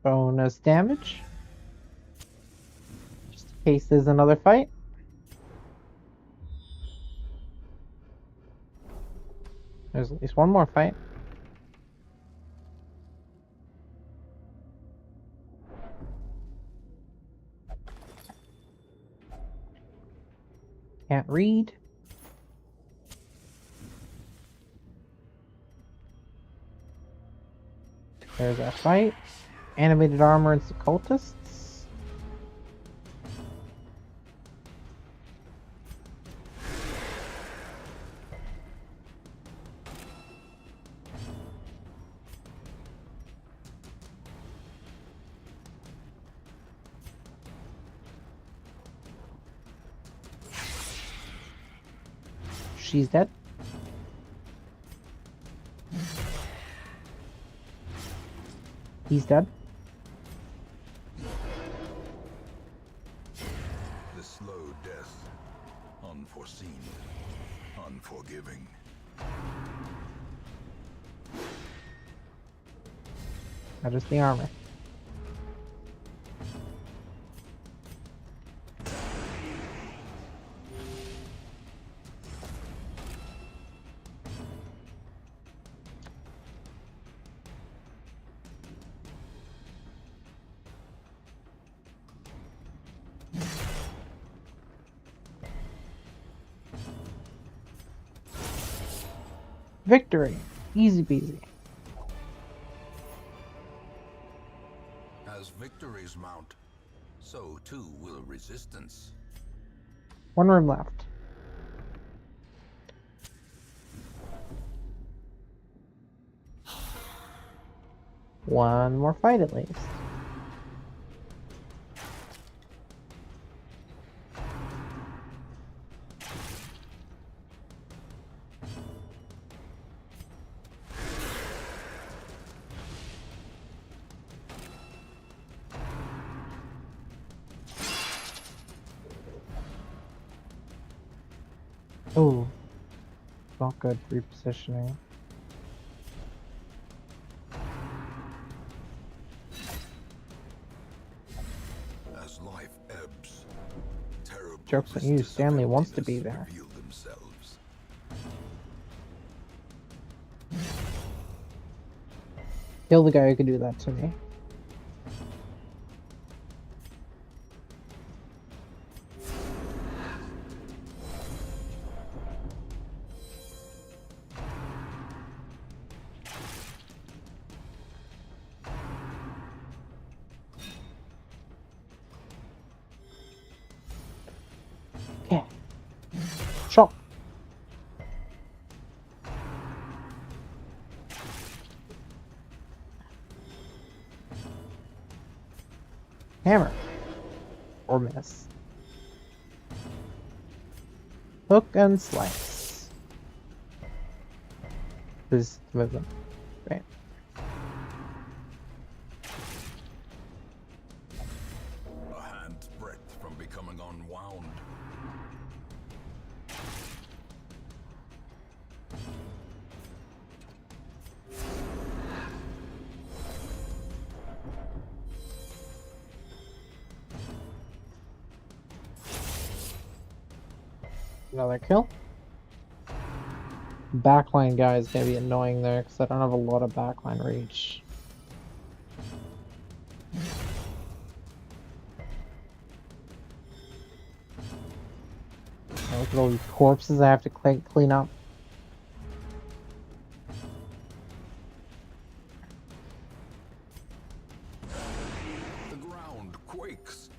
Bonus damage. Just in case there's another fight. There's at least one more fight. Can't read. There's our fight. Animated armor and cultists. She's dead. He's dead. The slow death. Unforeseen. Unforgiving. That is the armor. Victory. Easy peasy. As victories mount, so too will resistance. One room left. One more fight at least. Oh, not good repositioning. As life ebbs, terrible Joke's on you, vistas of Stanley wants to be emptiness there. reveal themselves. Kill the guy who could do that to me. Okay. Shot. Hammer. Or miss. Hook and slice. This is the movement. Right. A hand's breadth from becoming unwound. Another kill. Backline guy is gonna be annoying there because I don't have a lot of backline reach. Look at all these corpses I have to clean up. The ground quakes.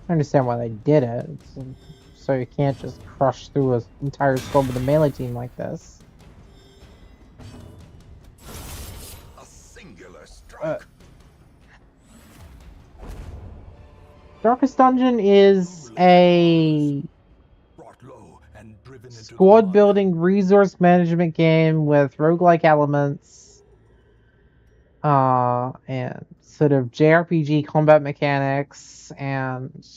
I understand why they did it. So you can't just crush through an entire squad with a melee team like this. A singular strike. Darkest Dungeon is a squad building resource management game with roguelike elements and sort of JRPG combat mechanics and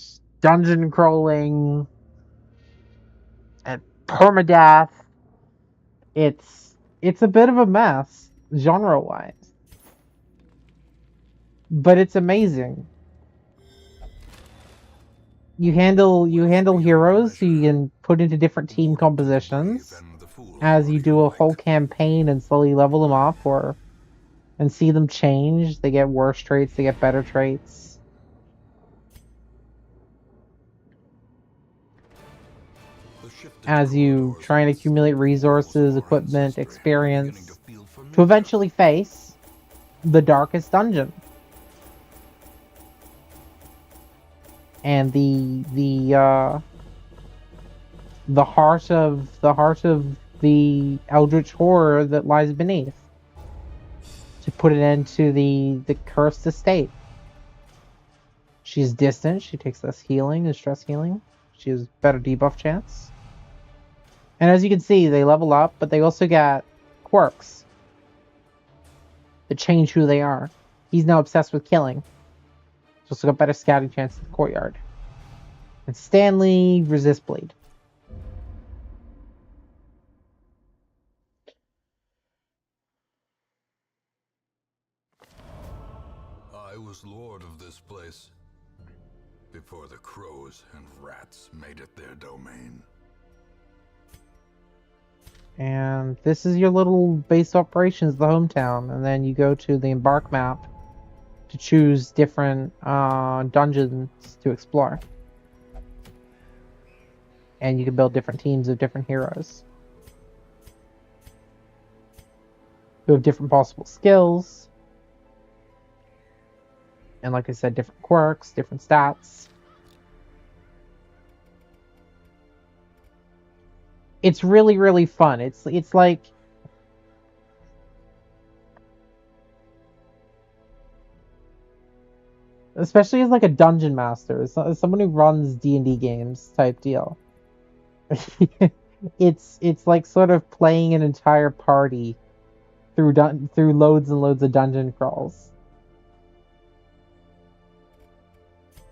dungeon crawling and permadeath. It's a bit of a mess genre wise, but it's amazing. You handle heroes who you can put into different team compositions as you do a whole campaign and slowly level them up and see them change. They get worse traits, they get better traits. As you try and accumulate resources, equipment, experience to eventually face the Darkest Dungeon. And the heart of the eldritch horror that lies beneath, to put it into the cursed estate. She's distant. She takes less healing and stress healing. She has better debuff chance. And as you can see, they level up, but they also got quirks that change who they are. He's now obsessed with killing. He's also got better scouting chance in the courtyard. And Stanley resist bleed. I was lord of this place before the crows and rats made it their domain. And this is your little base operations, the hometown. And then you go to the embark map to choose different dungeons to explore. And you can build different teams of different heroes who have different possible skills. And like I said, different quirks, different stats. It's really, really fun. It's like especially as like a dungeon master, as someone who runs D&D games type deal. it's like sort of playing an entire party through loads and loads of dungeon crawls.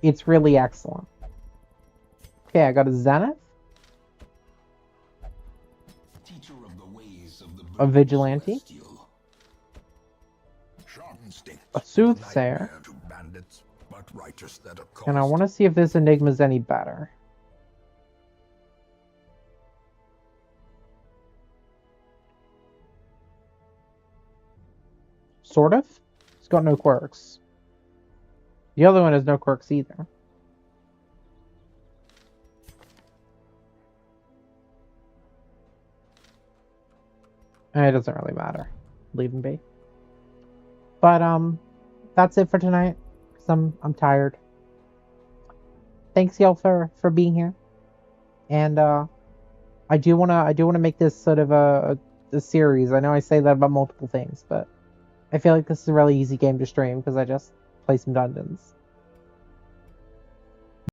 It's really excellent. Okay, I got a Zenith. A vigilante. A soothsayer. And I want to see if this enigma's any better. Sort of. It's got no quirks. The other one has no quirks either. It doesn't really matter. Leave them be. But that's it for tonight. Cause I'm tired. Thanks y'all for being here. And I do wanna make this sort of a series. I know I say that about multiple things, but I feel like this is a really easy game to stream because I just play some dungeons.